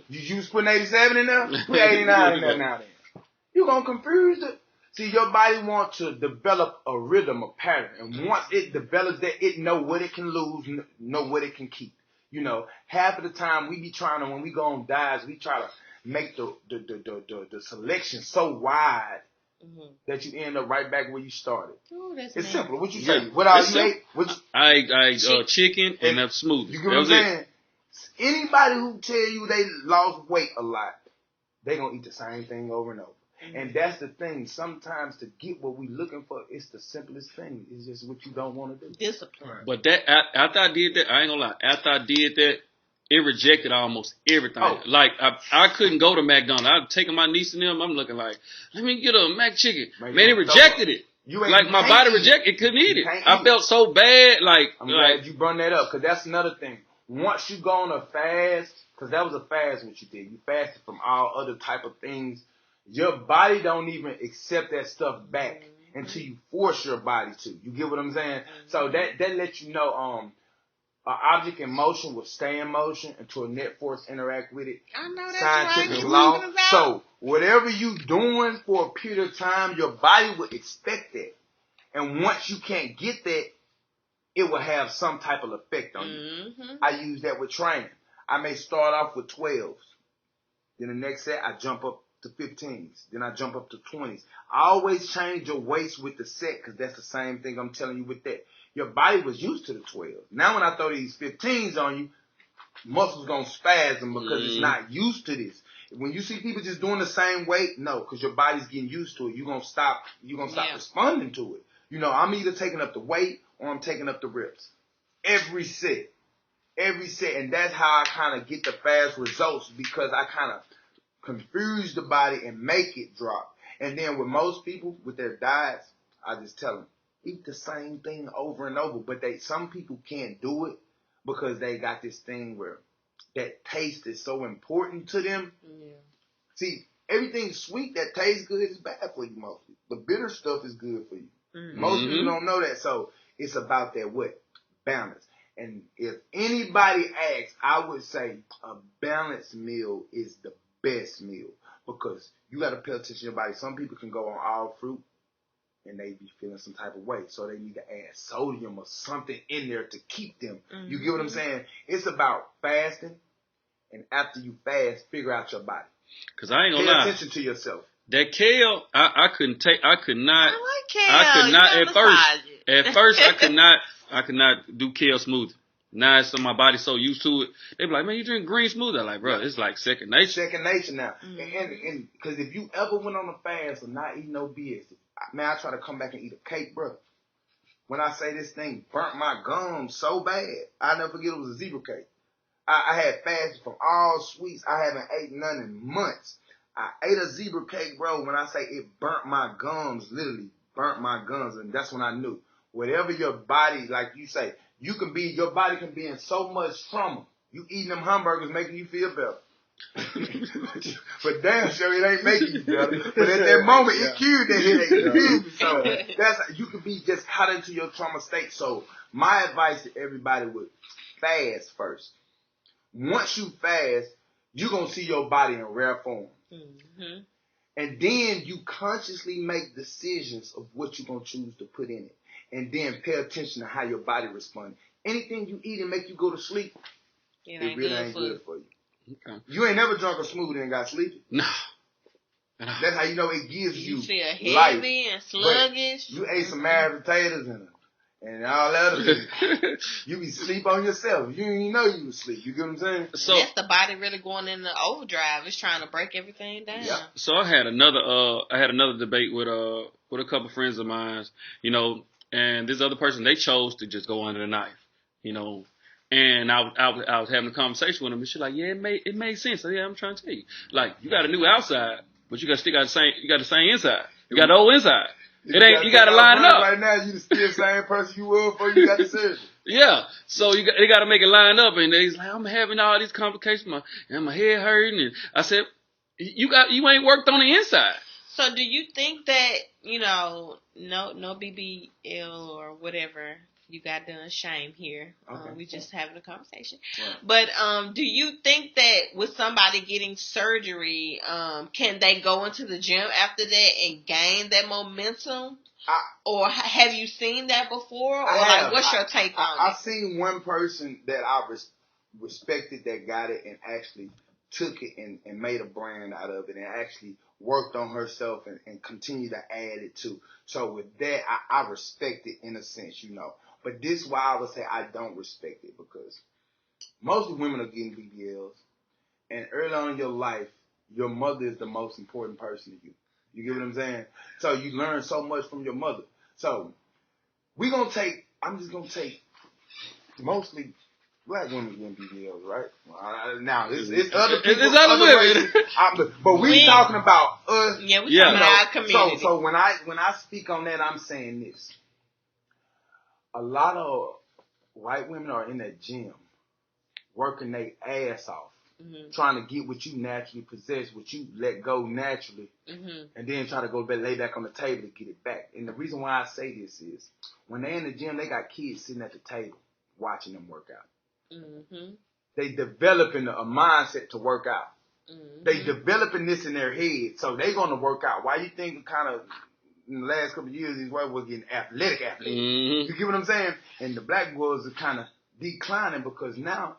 You was putting 87 in there? Put 89 in there now then. You're going to confuse it. See, your body wants to develop a rhythm, a pattern. And once it develops that, it know what it can lose, know what it can keep. Half of the time we be trying to, when we go on diets, we try to make the selection so wide that you end up right back where you started. Ooh, it's simple. What you say? What all you ate? I chicken and a smoothie. You get what I'm saying? Anybody who tell you they lost weight a lot, they gonna eat the same thing over and over. And that's the thing. Sometimes to get what we looking for, it's the simplest thing. It's just what you don't want to do. Discipline. But that after I did that, I ain't gonna lie. After I did that, it rejected almost everything. Like I couldn't go to McDonald's. I'd taken my niece and them. I'm looking like, let me get a Mac chicken. Man, it rejected it. Like my body rejected it. Couldn't eat it. I felt so bad. I'm glad you brought that up because that's another thing. Once you go on a fast, because that was a fast what you did. You fasted from all other type of things. Your body don't even accept that stuff back until you force your body to. You get what I'm saying? So that lets you know an object in motion will stay in motion until a net force interact with it. I know that's Scientific right. law. So whatever you doing for a period of time, your body will expect that. And once you can't get that, it will have some type of effect on you. I use that with training. I may start off with 12s. Then the next set, I jump up to 15s. Then I jump up to 20s. I always change your weights with the set because that's the same thing I'm telling you with that. Your body was used to the 12. Now when I throw these 15s on you, muscles going to spasm because it's not used to this. When you see people just doing the same weight, no, because your body's getting used to it. You're going to stop responding to it. I'm either taking up the weight or I'm taking up the reps. Every set. And that's how I kind of get the fast results because I kind of confuse the body and make it drop. And then with most people, with their diets, I just tell them, eat the same thing over and over. But some people can't do it because they got this thing where that taste is so important to them. Yeah. See, everything sweet that tastes good is bad for you mostly. The bitter stuff is good for you. Most people don't know that. So it's about that balance. And if anybody asks, I would say a balanced meal is the best meal because you got to pay attention to your body. Some people can go on all fruit and they be feeling some type of way. So they need to add sodium or something in there to keep them. You get what I'm saying? It's about fasting. And after you fast, figure out your body. Because I ain't gonna lie. Pay attention to yourself. That kale, I could not, I like kale. I could not at first, I could not do kale smoothie. Now it's my body's so used to it. They be like, man, you drink green smoothie. I'm like, bro, it's like second nature. Second nature now. Mm-hmm. And because if you ever went on a fast or not eat no BS, man, I try to come back and eat a cake, bro. When I say this thing burnt my gums so bad, I never forget it was a zebra cake. I had fasted from all sweets. I haven't ate none in months. I ate a zebra cake, bro. When I say it burnt my gums, literally burnt my gums, and that's when I knew. Whatever your body, like you say, your body can be in so much trauma. You eating them hamburgers making you feel better. But damn sure it ain't making you better. But at that moment, it cured that headache. It cured me. So you could be just caught into your trauma state. So my advice to everybody would fast first. Once you fast, you're going to see your body in rare form. Mm-hmm. And then you consciously make decisions of what you're going to choose to put in it. And then pay attention to how your body responds. Anything you eat and make you go to sleep, it really ain't good for you. Okay. You ain't never drunk a smoothie and got sleepy. No. That's how you know it gives you feel heavy life. and sluggish. But you ate some mashed potatoes and all that other shit. You be sleep on yourself. You didn't even know you was asleep. You get what I'm saying? So that's the body really going into overdrive. It's trying to break everything down. Yeah. So I had another debate with a couple friends of mine, you know, and this other person, they chose to just go under the knife, you know. And I was having a conversation with him, and she's like, "Yeah, it made sense." So, yeah, I'm trying to tell you, like, you got a new outside, but you got the same inside. You got the old inside. You got to line it up. Right now, you still the same person you were before you got the surgery. Yeah, so they got to make it line up, and he's like, "I'm having all these complications, my head hurting," and I said, "You ain't worked on the inside." So, do you think that no BBL or whatever you got done, shame here? Okay. We just having a conversation. Right. But do you think that with somebody getting surgery, can they go into the gym after that and gain that momentum? Or have you seen that before? Or what's your take on it? I've seen one person that I respected that got it and actually took it and made a brand out of it and actually worked on herself and continued to add it to. So with that, I respect it in a sense, you know. But this is why I would say I don't respect it, because most women are getting BBLs, and early on in your life, your mother is the most important person to you. You get what I'm saying? So you learn so much from your mother. So I'm just going to take mostly black women getting BBLs, right? Well, now, it's other people. It's other women. But we talking about us. Yeah, we talking about our community. So when I speak on that, I'm saying this. A lot of white women are in that gym working their ass off, trying to get what you naturally possess, what you let go naturally, and then try to go lay back on the table to get it back. And the reason why I say this is when they're in the gym, they got kids sitting at the table watching them work out. They developing a mindset to work out. They developing this in their head, so they going to work out. Why you think kind of in the last couple of years these white boys getting athletic? You get what I'm saying? And the black boys are kind of declining because now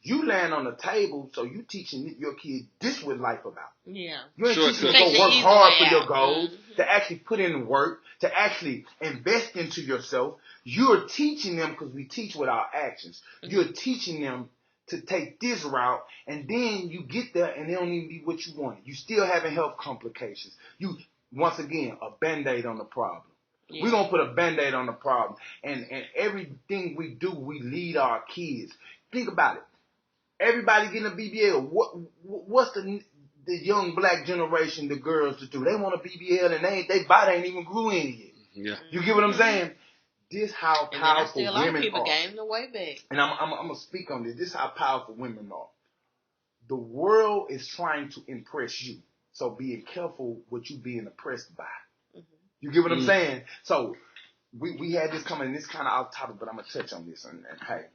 you land on the table, so you teaching your kid this what life about. Yeah. You ain't teaching them to go work hard for your goals, to actually put in work, to actually invest into yourself. You're teaching them, because we teach with our actions. You're teaching them to take this route, and then you get there and they don't even be what you wanted. You still having health complications. You, once again, a Band-Aid on the problem. Yeah. We're going to put a Band-Aid on the problem. And everything we do, we lead our kids. Think about it. Everybody getting a BBL. What's the young black generation, the girls to do? They want a BBL and they body ain't even grew in yet. Yeah. You get what I'm saying? This how powerful women are. And people gaining the way back. And I'm going to speak on this. This is how powerful women are. The world is trying to impress you. So be careful what you being oppressed by. You get what I'm saying? So we had this coming, and this kind of off topic, but I'm going to touch on this. And hey,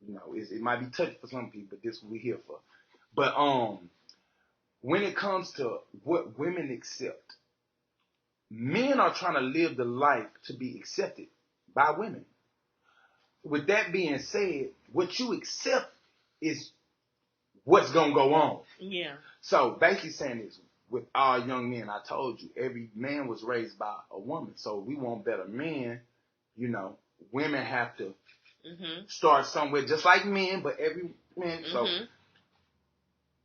you know, it might be touched for some people, but this is what we're here for. But when it comes to what women accept, men are trying to live the life to be accepted by women. With that being said, what you accept is what's going to go on. Yeah. So basically saying this, with our young men, I told you, every man was raised by a woman. So we want better men, you know, women have to Start somewhere, just like men, but every man. So Mm-hmm.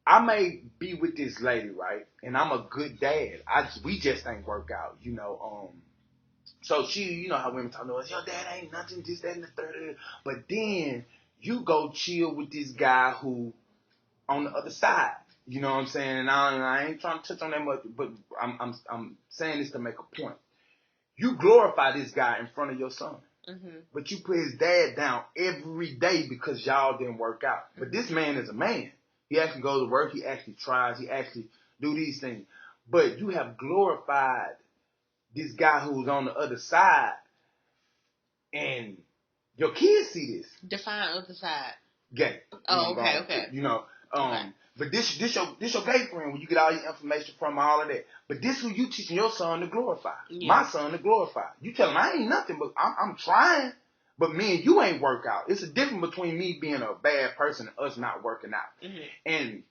I may be with this lady, right? And I'm a good dad. We just ain't work out, So she, you know how women talk to us, your dad ain't nothing, this, that, and the third. But then you go chill with this guy who on the other side. You know what I'm saying? And I ain't trying to touch on that much, but I'm saying this to make a point. You glorify this guy in front of your son. Mm-hmm. But you put his dad down every day because y'all didn't work out. But this man is a man. He actually goes to work. He actually tries. He actually do these things. But you have glorified this guy who's on the other side, and your kids see this. Define other side. Gay. Oh, okay. Okay. But this your gay friend where you get all your information from, all of that. But this who you teaching your son to glorify. Yeah. My son to glorify. You tell him I ain't nothing, but I'm trying. But me and you ain't work out. It's a difference between me being a bad person and us not working out. Mm-hmm. And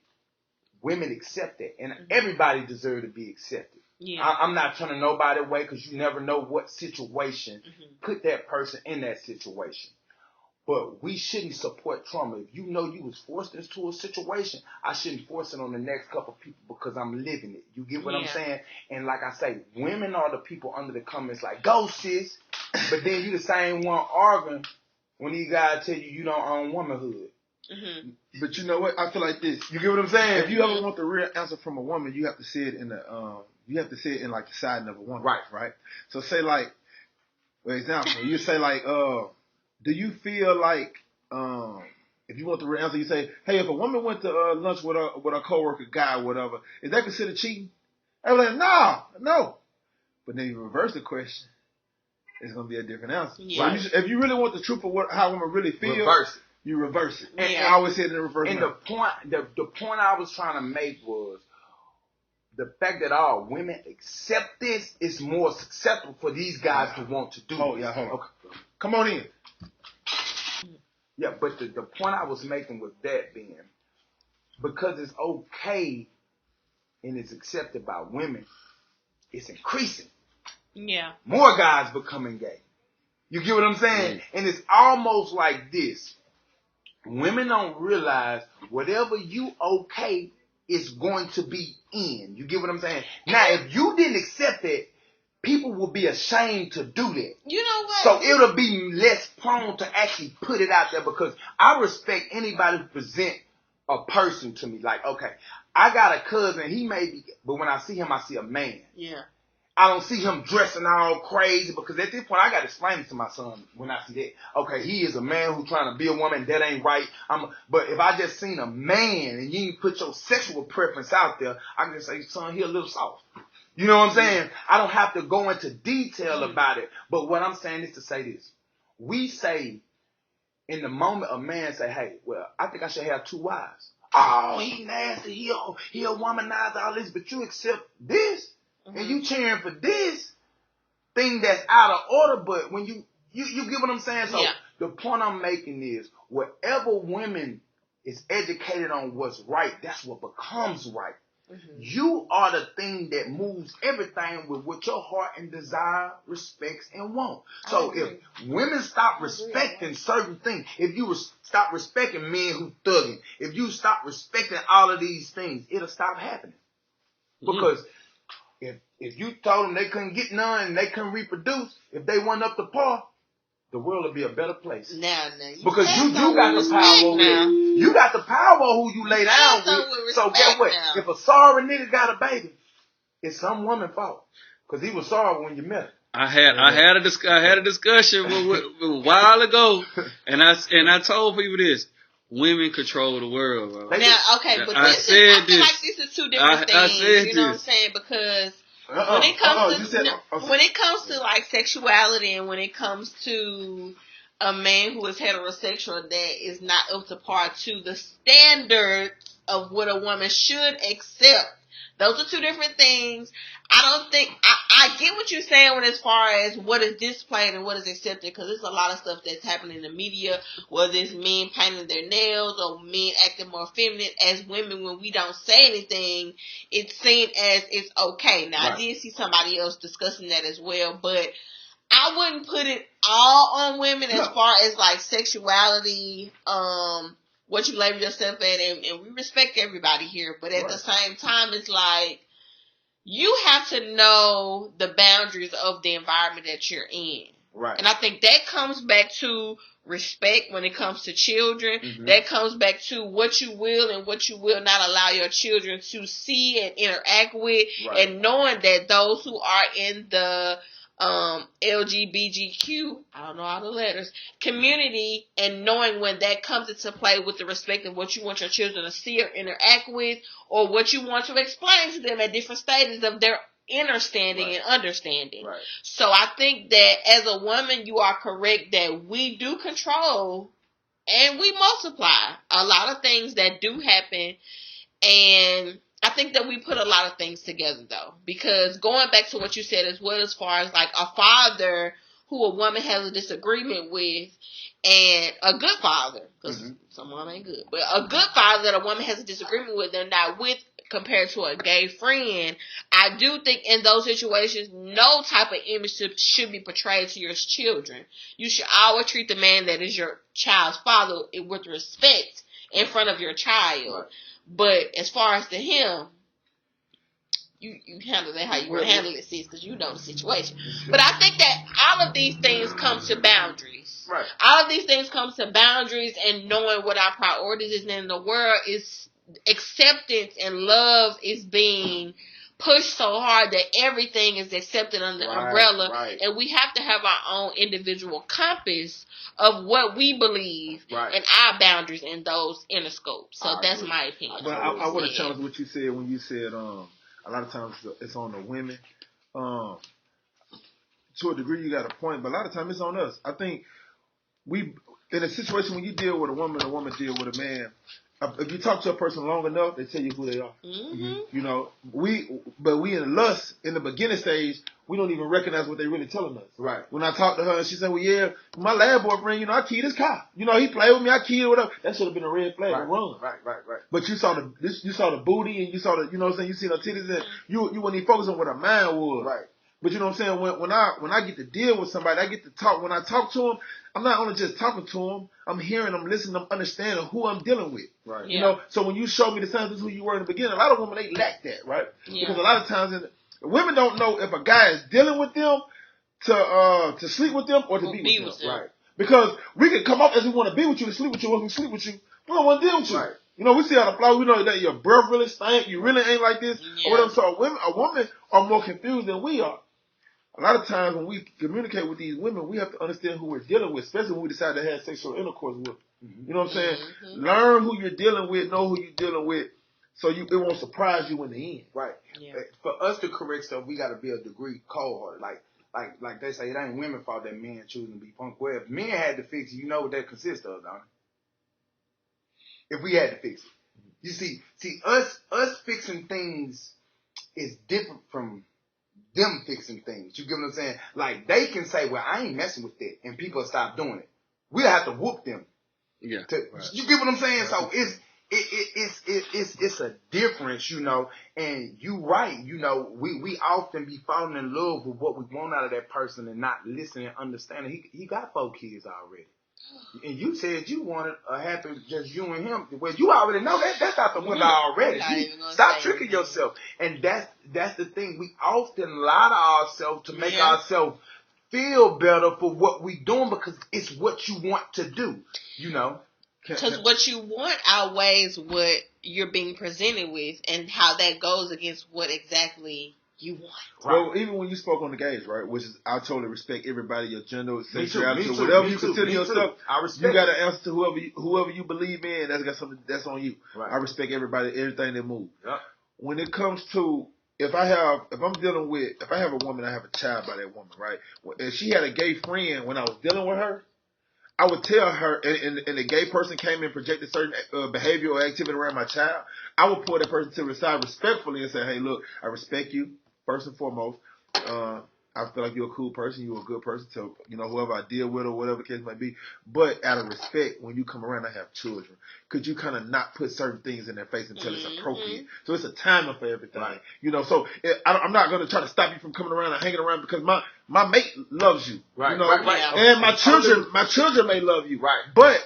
women accept that. And everybody deserves to be accepted. Yeah. I'm not turning nobody away because you never know what situation put that person in that situation. But we shouldn't support trauma. If you know you was forced into a situation, I shouldn't force it on the next couple of people because I'm living it. You get what I'm saying? And like I say, women are the people under the comments like, go sis. But then you the same one arguing when these guys tell you don't own womanhood. Mm-hmm. But you know what? I feel like this. You get what I'm saying? If you ever want the real answer from a woman, you have to say it in like the siding of a woman. Right? So say like, for example, you say like, do you feel like, if you want the real answer, you say, hey, if a woman went to lunch with a coworker guy or whatever, is that considered cheating? I'm like, no. But then you reverse the question, it's gonna be a different answer. Yeah. So if you really want the truth of how women really feel, you reverse it. Yeah. And I always say it in the reverse. And the point I was trying to make was the fact that all women accept this is more acceptable for these guys to want to do. Oh yeah, hold on. Okay. Come on in. Yeah, but the point I was making with that being, because it's okay and it's accepted by women, it's increasing. Yeah. More guys becoming gay. You get what I'm saying? And it's almost like this. Women don't realize whatever you okay is going to be in. You get what I'm saying? Now, if you didn't accept it, people will be ashamed to do that. You know what? So it'll be less prone to actually put it out there because I respect anybody who present a person to me. Like, okay, I got a cousin, he may be, but when I see him, I see a man. Yeah. I don't see him dressing all crazy because at this point I got to explain it to my son when I see that. Okay, he is a man who's trying to be a woman. That ain't right. But if I just seen a man and you ain't put your sexual preference out there, I can just say, son, he a little soft. You know what I'm saying? I don't have to go into detail about it. But what I'm saying is to say this. We say in the moment a man say, hey, well, I think I should have 2 wives. Oh, he nasty. He'll womanize all this. But you accept this. And you cheering for this thing that's out of order, but when you get what I'm saying? So the point I'm making is whatever women is educated on what's right, that's what becomes right. Mm-hmm. You are the thing that moves everything with what your heart and desire, respects, and want. So if women stop respecting certain things, if you stop respecting men who thugging, if you stop respecting all of these things, it'll stop happening. Because if you told them they couldn't get none and they couldn't reproduce, if they weren't up to par, the world would be a better place. Now, because you got the power over it. You got the power who you lay down with. So guess what? Now. If a sorry nigga got a baby, it's some woman's fault. Because he was sorry when you met him. I had a discussion a while ago, and I told people this. Women control the world, bro. Now, okay, but I feel like this is 2 different things. You know what I'm saying? Because when it comes to like sexuality and when it comes to a man who is heterosexual that is not up to par to the standards of what a woman should accept, those are 2 different things. I don't think I get what you're saying when as far as what is displayed and what is accepted, because there's a lot of stuff that's happening in the media, whether it's men painting their nails or men acting more feminine. As women, when we don't say anything, it's seen as it's okay. Now, I did see somebody else discussing that as well, but I wouldn't put it all on women as No. far as like sexuality, what you label yourself at, and we respect everybody here, but at the same time, it's like you have to know the boundaries of the environment that you're in. Right. And I think that comes back to respect when it comes to children. Mhm. That comes back to what you will and what you will not allow your children to see and interact with. Right. And knowing that those who are in the LGBTQ, I don't know all the letters, community, and knowing when that comes into play with the respect of what you want your children to see or interact with, or what you want to explain to them at different stages of their understanding and understanding. Right. So I think that as a woman, you are correct that we do control and we multiply a lot of things that do happen. And I think that we put a lot of things together, though, because going back to what you said as well, as far as like a father who a woman has a disagreement with, and a good father, because some women ain't good, but a good father that a woman has a disagreement with, they're not with, compared to a gay friend. I do think in those situations, no type of image should be portrayed to your children. You should always treat the man that is your child's father with respect in front of your child. Right. But as far as to him, you handle that how you want to handle it, sis, because you know the situation. But I think that all of these things come to boundaries. Right. All of these things come to boundaries and knowing what our priorities is in the world. Is acceptance and love is being pushed so hard that everything is accepted under the umbrella. Right. And we have to have our own individual compass of what we believe and our boundaries in those inner scopes. So that's my opinion. But I want to challenge what you said when you said a lot of times it's on the women. To a degree, you got a point, but a lot of times it's on us. I think we, in a situation when you deal with a woman deal with a man, if you talk to a person long enough, they tell you who they are. Mm-hmm. You know, we in lust, in the beginning stage, we don't even recognize what they're really telling us. Right. When I talked to her, and she said, well, yeah, my last boyfriend, you know, I keyed his car. You know, he played with me, I keyed whatever. That should have been a red flag to run. Right. But you saw the booty, and you saw the, you know what I'm saying, you seen her titties, and you wouldn't even focus on what a man was. Right. But you know what I'm saying, when I get to deal with somebody, I get to talk. When I talk to them, I'm not only just talking to them, I'm hearing, I'm listening, I'm understanding who I'm dealing with. Right. You know, so when you show me the signs, this is who you were in the beginning. A lot of women, they lack that, right? Yeah. Because a lot of times, women don't know if a guy is dealing with them to sleep with them or to be with them. Right. Because we can come up as we want to be with you, to sleep with you, or we sleep with you, we don't want to deal with you. Right. You know, we see how the flower, we know that your breath really stank, you really ain't like this, or whatever. So a woman are more confused than we are. A lot of times when we communicate with these women, we have to understand who we're dealing with, especially when we decide to have sexual intercourse with them. You know what I'm saying? Mm-hmm. Learn who you're dealing with, know who you're dealing with, so it won't surprise you in the end. Right. Yeah. For us to correct stuff, we got to be a degree cold-hearted. Like they say, it ain't women's fault that men choosing to be punk. Well, if men had to fix it, you know what that consists of, don't it? If we had to fix it. You see, us fixing things is different from them fixing things. You get what I'm saying? Like, they can say, well, I ain't messing with that, and people stop doing it. We'll have to whoop them. Yeah. You get what I'm saying? So it's a difference, you know, and you right, you know, we often be falling in love with what we want out of that person and not listening and understanding. He got 4 kids already. And you said you wanted a happy just you and him. Well, you already know that's out the window already. Stop tricking yourself. And that's the thing. We often lie to ourselves to make ourselves feel better for what we doing because it's what you want to do, you know. Because what you want outweighs what you're being presented with and how that goes against what exactly you want. Right. Well, even when you spoke on the gays, right, which is, I totally respect everybody, your gender, sexuality, whatever you consider yourself. I respect. You got to answer to whoever you believe in. That's got something that's on you. Right. I respect everybody, everything they move. Yep. When it comes to if I have a woman, I have a child by that woman, right? If she had a gay friend when I was dealing with her, I would tell her, and the gay person came and projected certain behavior or activity around my child, I would pull that person to the side respectfully and say, hey, look, I respect you, first and foremost. I feel like you're a cool person. You're a good person to, whoever I deal with or whatever the case might be. But out of respect, when you come around, I have children. Could you kind of not put certain things in their face until it's appropriate? So it's a timing for everything. Right. So I'm not going to try to stop you from coming around and hanging around because my mate loves you. Right. And my children may love you. Right. But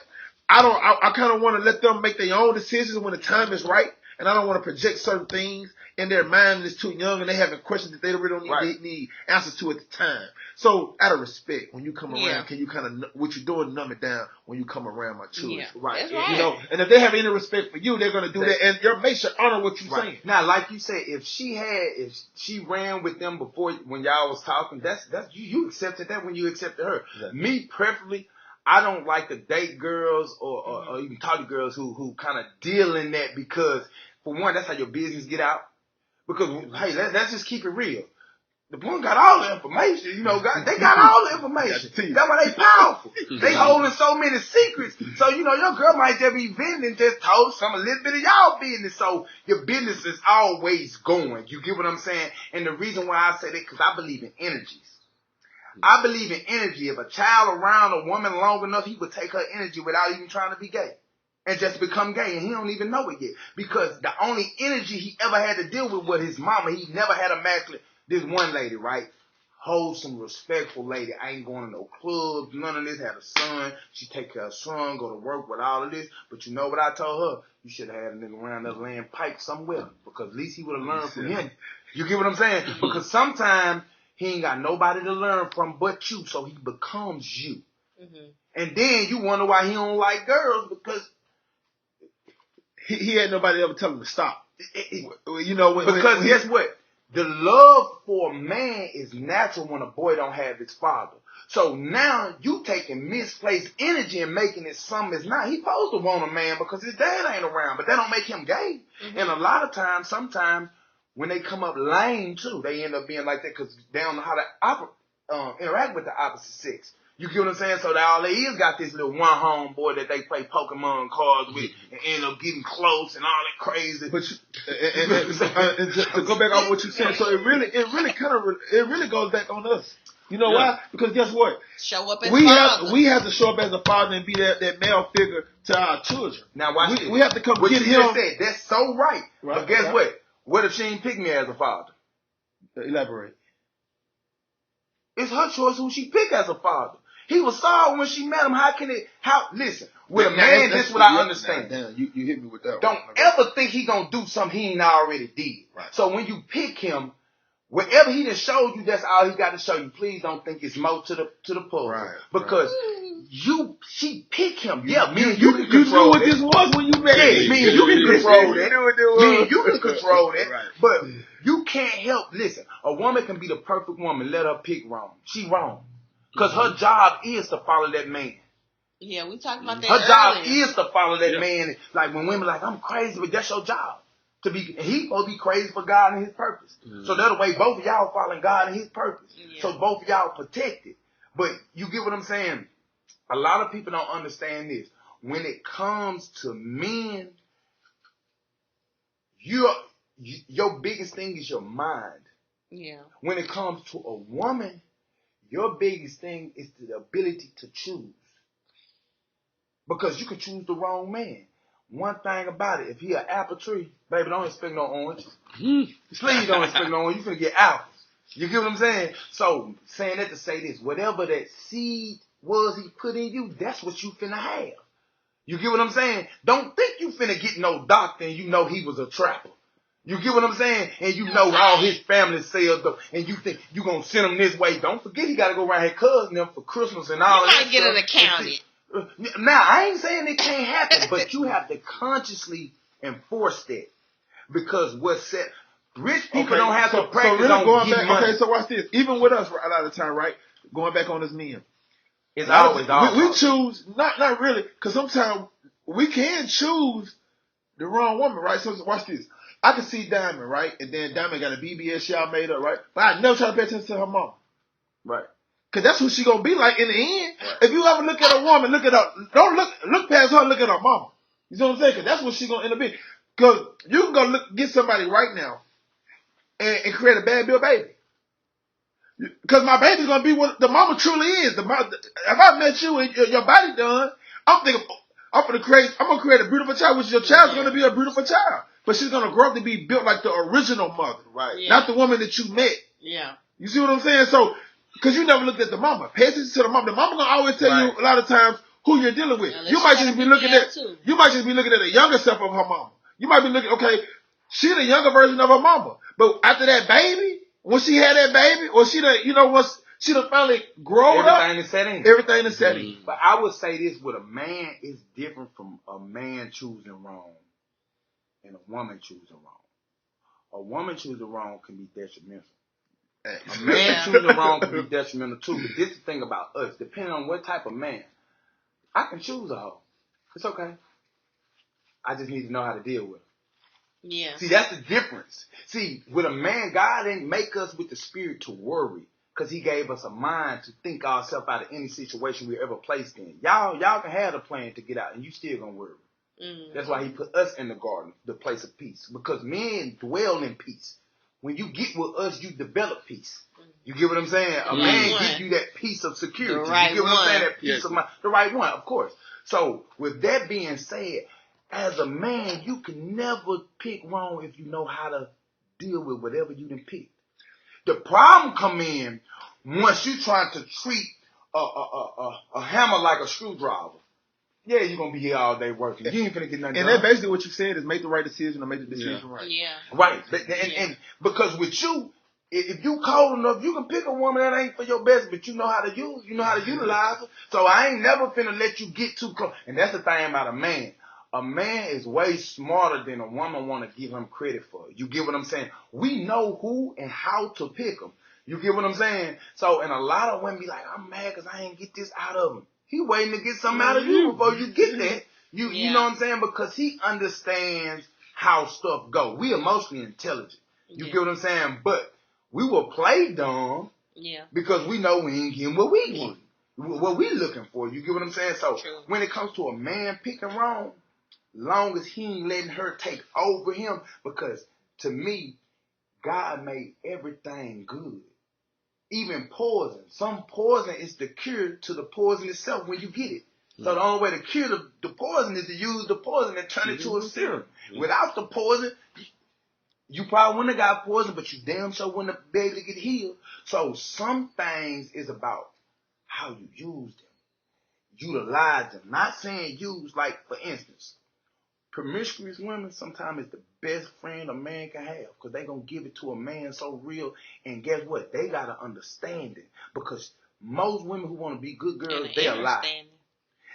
I kind of want to let them make their own decisions when the time is right. And I don't want to project certain things in their mind that's too young and they having questions that they really don't need answers to at the time. So out of respect, when you come around, can you kind of, what you're doing, numb it down when you come around my children. Yeah. Right. That's right. And if they have any respect for you, they're going to do that. And your mate should honor what you're saying. Now, like you said, if she ran with them before when y'all was talking, that's you accepted that when you accepted her. Exactly. Me, preferably, I don't like to date girls or even talk to girls who kind of deal in that because, for one, that's how your business get out. Because, hey, let's just keep it real. The woman got all the information, they got all the information. That's why they powerful. They holding so many secrets. So, your girl might just be venting and just told a little bit of y'all business. So your business is always going. You get what I'm saying? And the reason why I say that, because I believe in energies. I believe in energy. If a child around a woman long enough, he would take her energy without even trying to be gay. And just become gay, and he don't even know it yet. Because the only energy he ever had to deal with was his mama. He never had a masculine. This one lady, right? Wholesome, respectful lady. I ain't going to no clubs, none of this. Had a son. She take care of her son, go to work with all of this. But you know what I told her? You should have had a nigga around there laying pipe somewhere. Because at least he would have learned from him. You get what I'm saying? Because sometimes he ain't got nobody to learn from but you. So he becomes you. Mm-hmm. And then you wonder why he don't like girls because he had nobody ever tell him to stop. Because guess what? The love for a man is natural when a boy don't have his father. So now you taking misplaced energy and making it something it's not. He supposed to want a man because his dad ain't around, but that don't make him gay. Mm-hmm. And a lot of times, sometimes when they come up lame too, they end up being like that because they don't know how to interact with the opposite sex. You get what I'm saying? So all they is got this little one homeboy that they play Pokemon cards with and end up getting close and all that crazy. But and to go back on what you said, so it really goes back on us. You know why? Because guess what? Show up as we have to show up as a father and be that male figure to our children. Now watch this. We have to come what get you him. Just said, that's so right. But guess what? What if she ain't pick me as a father? Elaborate. It's her choice who she pick as a father. He was sorry when she met him. Listen, with a man, this is what I understand. You hit me with that. Don't ever think he gonna do something he ain't already did. Right. So when you pick him, whatever he done showed you, that's all he got to show you. Please don't think it's more to the puzzle. Right. Because she picked him. Me and you can control what this was when you met him. Me and you can control that. Me and you can control that. Right. But you can't help. Listen, a woman can be the perfect woman. Let her pick wrong. She wrong. Because her job is to follow that man. Yeah, we talked about that Her job earlier. is to follow that man. Like when women like, I'm crazy, but that's your job. And he's supposed to be crazy for God and his purpose. Mm-hmm. So that way both of y'all following God and his purpose. Yeah. So both of y'all protected. But you get what I'm saying? A lot of people don't understand this. When it comes to men, your biggest thing is your mind. Yeah. When it comes to a woman, your biggest thing is the ability to choose. Because you can choose the wrong man. One thing about it, if he an apple tree, baby, don't expect no oranges. Please don't expect no oranges. You finna get apples. You get what I'm saying? So, saying that to say this, whatever that seed was he put in you, that's what you finna have. You get what I'm saying? Don't think you finna get no doctor and you know he was a trapper. You get what I'm saying? And you know all his family sales up, and you think you gonna send him this way. Don't forget he gotta go around his cousin them for Christmas and all that. You might get an accountant. Now, I ain't saying it can't happen, but you have to consciously enforce that. Because rich people don't have to practice really on getting money. Okay, so watch this. Even with us a lot of the time, right? Going back on us men. It's always we choose, not really, because sometimes we can choose the wrong woman, right? So watch this. I can see Diamond, right? And then Diamond got a BBS y'all made up, right? But I never try to pay attention to her mom. Right. Cause that's who she gonna be like in the end. Right. If you ever look at a woman, look at her, don't look past her, look at her mama. You know what I'm saying? Cause that's what she gonna end up being. Cause you can go get somebody right now and create a bad bill baby. Because my baby's gonna be what the mama truly is. If I met you and your body done, I'm gonna create a beautiful child, which your child's gonna be a beautiful child. But she's gonna grow up to be built like the original mother, Right. not the woman that you met. Yeah. You see what I'm saying? So, because you never looked at the mama. Pay attention to the mama. The mama gonna always tell you a lot of times who you're dealing with. Unless You might just be looking at too. you might just be looking at a younger self of her mama. You might be looking, okay, she the younger version of her mama. But after that baby, when she had that baby, or once she done finally grown up, Everything is set in. everything is set in. But I would say this: with a man, is different from a man choosing wrong and a woman choosing wrong. A woman choosing wrong can be detrimental. A man choosing wrong can be detrimental too. But this is the thing about us: depending on what type of man, I can choose a hoe. It's okay. I just need to know how to deal with her. Yeah. See, that's the difference. See, with a man, God didn't make us with the spirit to worry, because he gave us a mind to think ourselves out of any situation we're ever placed in. Y'all can have a plan to get out, and you still gonna worry. Mm-hmm. That's why he put us in the garden, the place of peace, because men dwell in peace. When you get with us, you develop peace. You get what I'm saying? A man gives you that peace of security. The right you get what I'm saying? one. That peace of mind. The right one, of course. So, with that being said, as a man, you can never pick wrong if you know how to deal with whatever you done picked. The problem come in once you try to treat a hammer like a screwdriver. Yeah, you're going to be here all day working. You ain't finna get nothing And done. that's basically what you said is make the right decision or make the decision right. Yeah. Right. And because with you, if you cold enough, you can pick a woman that ain't for your best, but you know how to utilize her. So I ain't never finna let you get too close. And that's the thing about a man. A man is way smarter than a woman want to give him credit for. You get what I'm saying? We know who and how to pick them. You get what I'm saying? So, and a lot of women be like, I'm mad because I ain't get this out of him. He waiting to get something out of you before you get that. You know what I'm saying? Because he understands how stuff go. We emotionally intelligent. You get what I'm saying? But we will play dumb because we know we ain't getting what we want. What we looking for. You get what I'm saying? So when it comes to a man picking wrong, long as he ain't letting her take over him, because to me, God made everything good. Even poison. Some poison is the cure to the poison itself when you get it. So the only way to cure the poison is to use the poison and turn it to a serum. Without the poison, you probably wouldn't have got poison, but you damn sure wouldn't have been able to get healed. So some things is about how you use them. Utilize them. Not saying use, like, for instance, promiscuous women sometimes is the best friend a man can have, because they going to give it to a man so real. And guess what? They got to understand it, because most women who want to be good girls, they lie.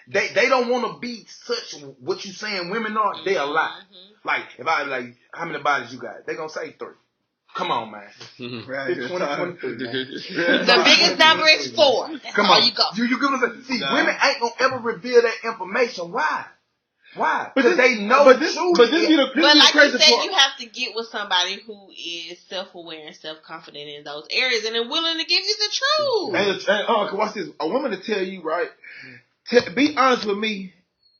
They don't want to be such what you saying women are. They lie. Like, if I like, how many bodies you got? They going to say 3. Come on, man. It's 2023, man. The biggest number is 4. That's Come all on. you go. You get what I'm saying? See, women ain't going to ever reveal that information. Why? Because they know But this be the But like crazy you said, part. you have to get with somebody who is self-aware and self-confident in those areas and are willing to give you the truth. And watch this. A woman to tell you, right, be honest with me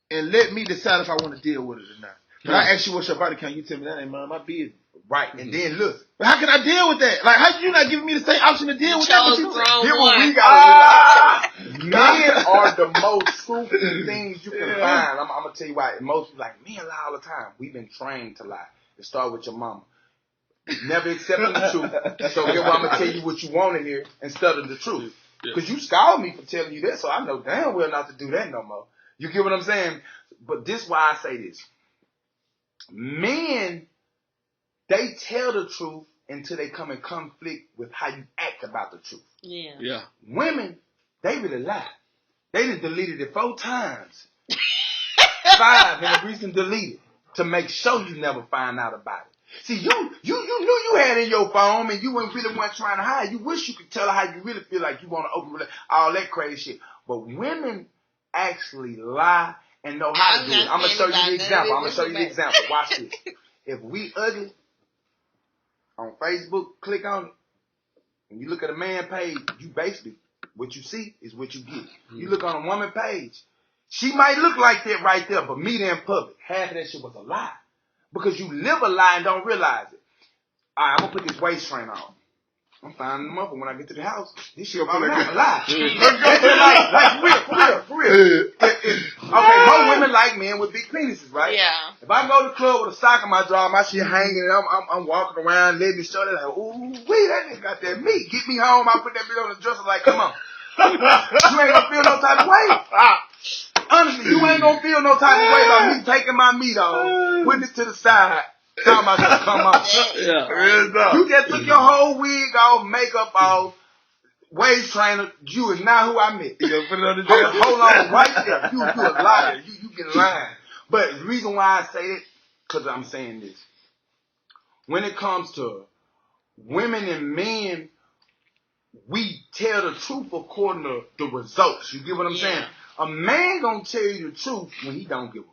and let me decide if I want to deal with it or not. But I ask you what's your body count, you tell me that ain't my business. Right, and then look. But how can I deal with that? Like, how you not giving me the same option to deal with that? Chose But you wrong Here one. what we got. Men are the most truthful things you can find. I'm going to tell you why. Most people like, men lie all the time. We've been trained to lie. It start with your mama. Never accepting the truth. So here I'm going to tell you what you want to hear instead of the truth. Because you scold me for telling you that, so I know damn well not to do that no more. You get what I'm saying? But this is why I say this. Men, they tell the truth until they come in conflict with how you act about the truth. Yeah. Women, they really lie. They done deleted it 4 times. 5 and the reason deleted to make sure you never find out about it. See, you knew you had it in your phone and you weren't really trying to hide. You wish you could tell her how you really feel, like you want to open all that crazy shit. But women actually lie and know how to do it. I'm going to show you the example. Watch this. If we ugly on Facebook, click on it. When you look at a man page, you basically, what you see is what you get. You look on a woman page, she might look like that right there, but meet her in public. Half of that shit was a lie. Because you live a lie and don't realize it. All right, I'm going to put this waist trainer on. I'm finding them up, and when I get to the house, this shit falling out alive. Like, for real. Okay, most women like men with big penises, right? Yeah. If I go to the club with a sock in my drawer, my shit hanging, and I'm walking around, letting it show, they're like, ooh, wait, that nigga got that meat. Get me home, I put that bitch on the dresser, like, come on. You ain't gonna feel no type of way. Honestly, you ain't gonna feel no type of way about me taking my meat off, putting it to the side, talking about to come off. Yeah. You just took your whole wig off, makeup off, waist trainer. You is not who I met. You gonna put it on the dress? Hold on, right there. You a liar. You get lying. But the reason why I say it, because I'm saying this. When it comes to women and men, we tell the truth according to the results. You get what I'm saying? A man gonna tell you the truth when he don't give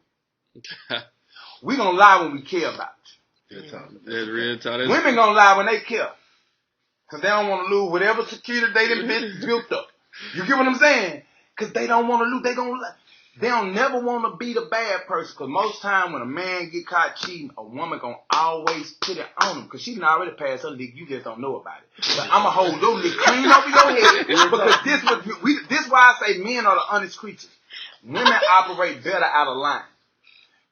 a We gonna lie when we care about you. That's real talk. Women gonna lie when they care. Cause they don't want to lose whatever security they done been built up. You get what I'm saying? Cause they don't want to lose. They don't never want to be the bad person. Cause most time when a man get caught cheating, a woman gonna always put it on him. Cause she done already passed her lick. You just don't know about it. But I'ma hold your lick clean over your head. Because this why I say men are the honest creatures. Women operate better out of line.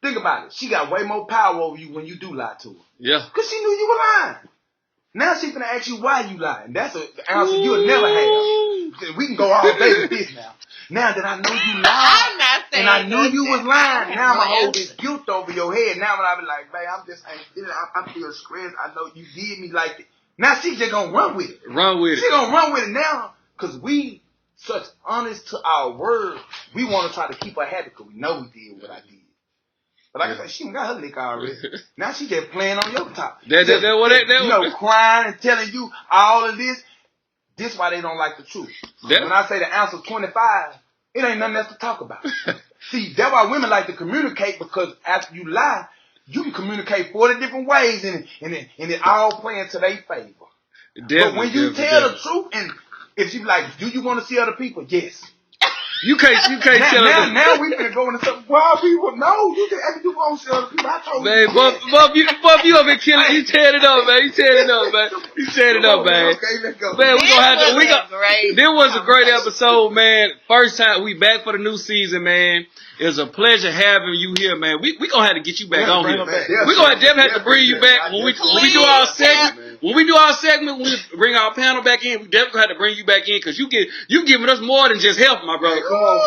Think about it. She got way more power over you when you do lie to her. Yeah. Cause she knew you were lying. Now she's gonna ask you why you lying. That's an answer you'll never have. We can go all day with this now. Now that I know you lied, I'm not saying and I knew you was lying, now I'm gonna no hold this guilt over your head. Now when I be like, babe, I feel stressed. I know you did me like that. Now she just gonna run with it. Run with it. She gonna run with it now, cause we such honest to our word. We want to try to keep her happy, cause we know we did what I did. But like I said, she done got her lick already. Now she just playing on your top. Crying and telling you all of this. This why they don't like the truth. When I say the answer's 25, it ain't nothing else to talk about. See, that's why women like to communicate, because after you lie, you can communicate 40 different ways and it all playing to their favor. But when you tell the truth, and if you like, do you want to see other people? Yes. You can't tell them. Now we finna go into something. Why people? No, you won't see other people. I told you. Man, Bob, you have been killing. You tearing it up, man. You tearing it up, man. You tearing it up, man. Okay, let's go. Man, this was a great conversation. episode, man. First time we back for the new season, man. It was a pleasure having you here, man. We gonna have to get you back on here. We gonna definitely have to bring you back when we do our segment. When we do our segment, when we bring our panel back in, we definitely gonna have to bring you back in, because you giving us more than just help, my brother.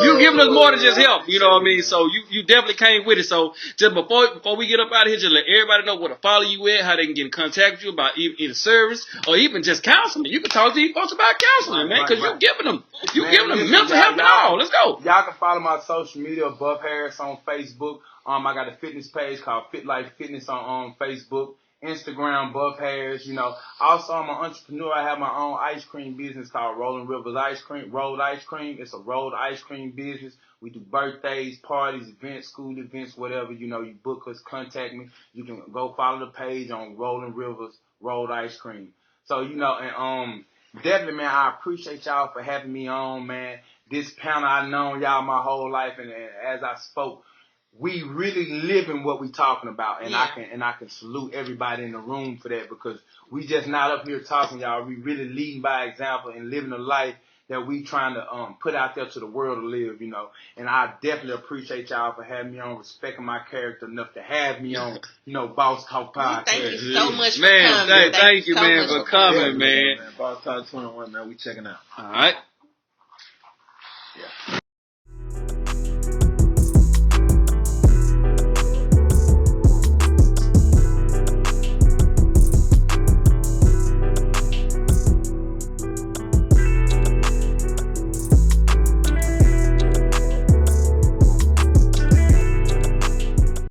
You giving us more than just help. You know what I mean? So you definitely came with it. So just before we get up out of here, just let everybody know where to follow you at, how they can get in contact with you about either service or even just counseling. You can talk to these folks about counseling, man, because you giving them mental health and all. Let's go. Y'all can follow my social media, Buff Harris on Facebook. I got a fitness page called Fit Life Fitness on Facebook. Instagram, Buff Harris, Also, I'm an entrepreneur. I have my own ice cream business called Rolling Rivers Rolled Ice Cream. It's a rolled ice cream business. We do birthdays, parties, events, school events, whatever. You book us, contact me. You can go follow the page on Rolling Rivers Rolled Ice Cream. So, definitely, man, I appreciate y'all for having me on, man. This panel, I've known y'all my whole life, and as I spoke, we really living what we talking about, and I can salute everybody in the room for that, because we just not up here talking, y'all. We really leading by example and living a life that we trying to put out there to the world to live, And I definitely appreciate y'all for having me on, respecting my character enough to have me on, Boss Talk Podcast. Thank you so much for coming. Thank you, man, for coming, man. Boss Talk 21, man. We checking out. All right. Yeah.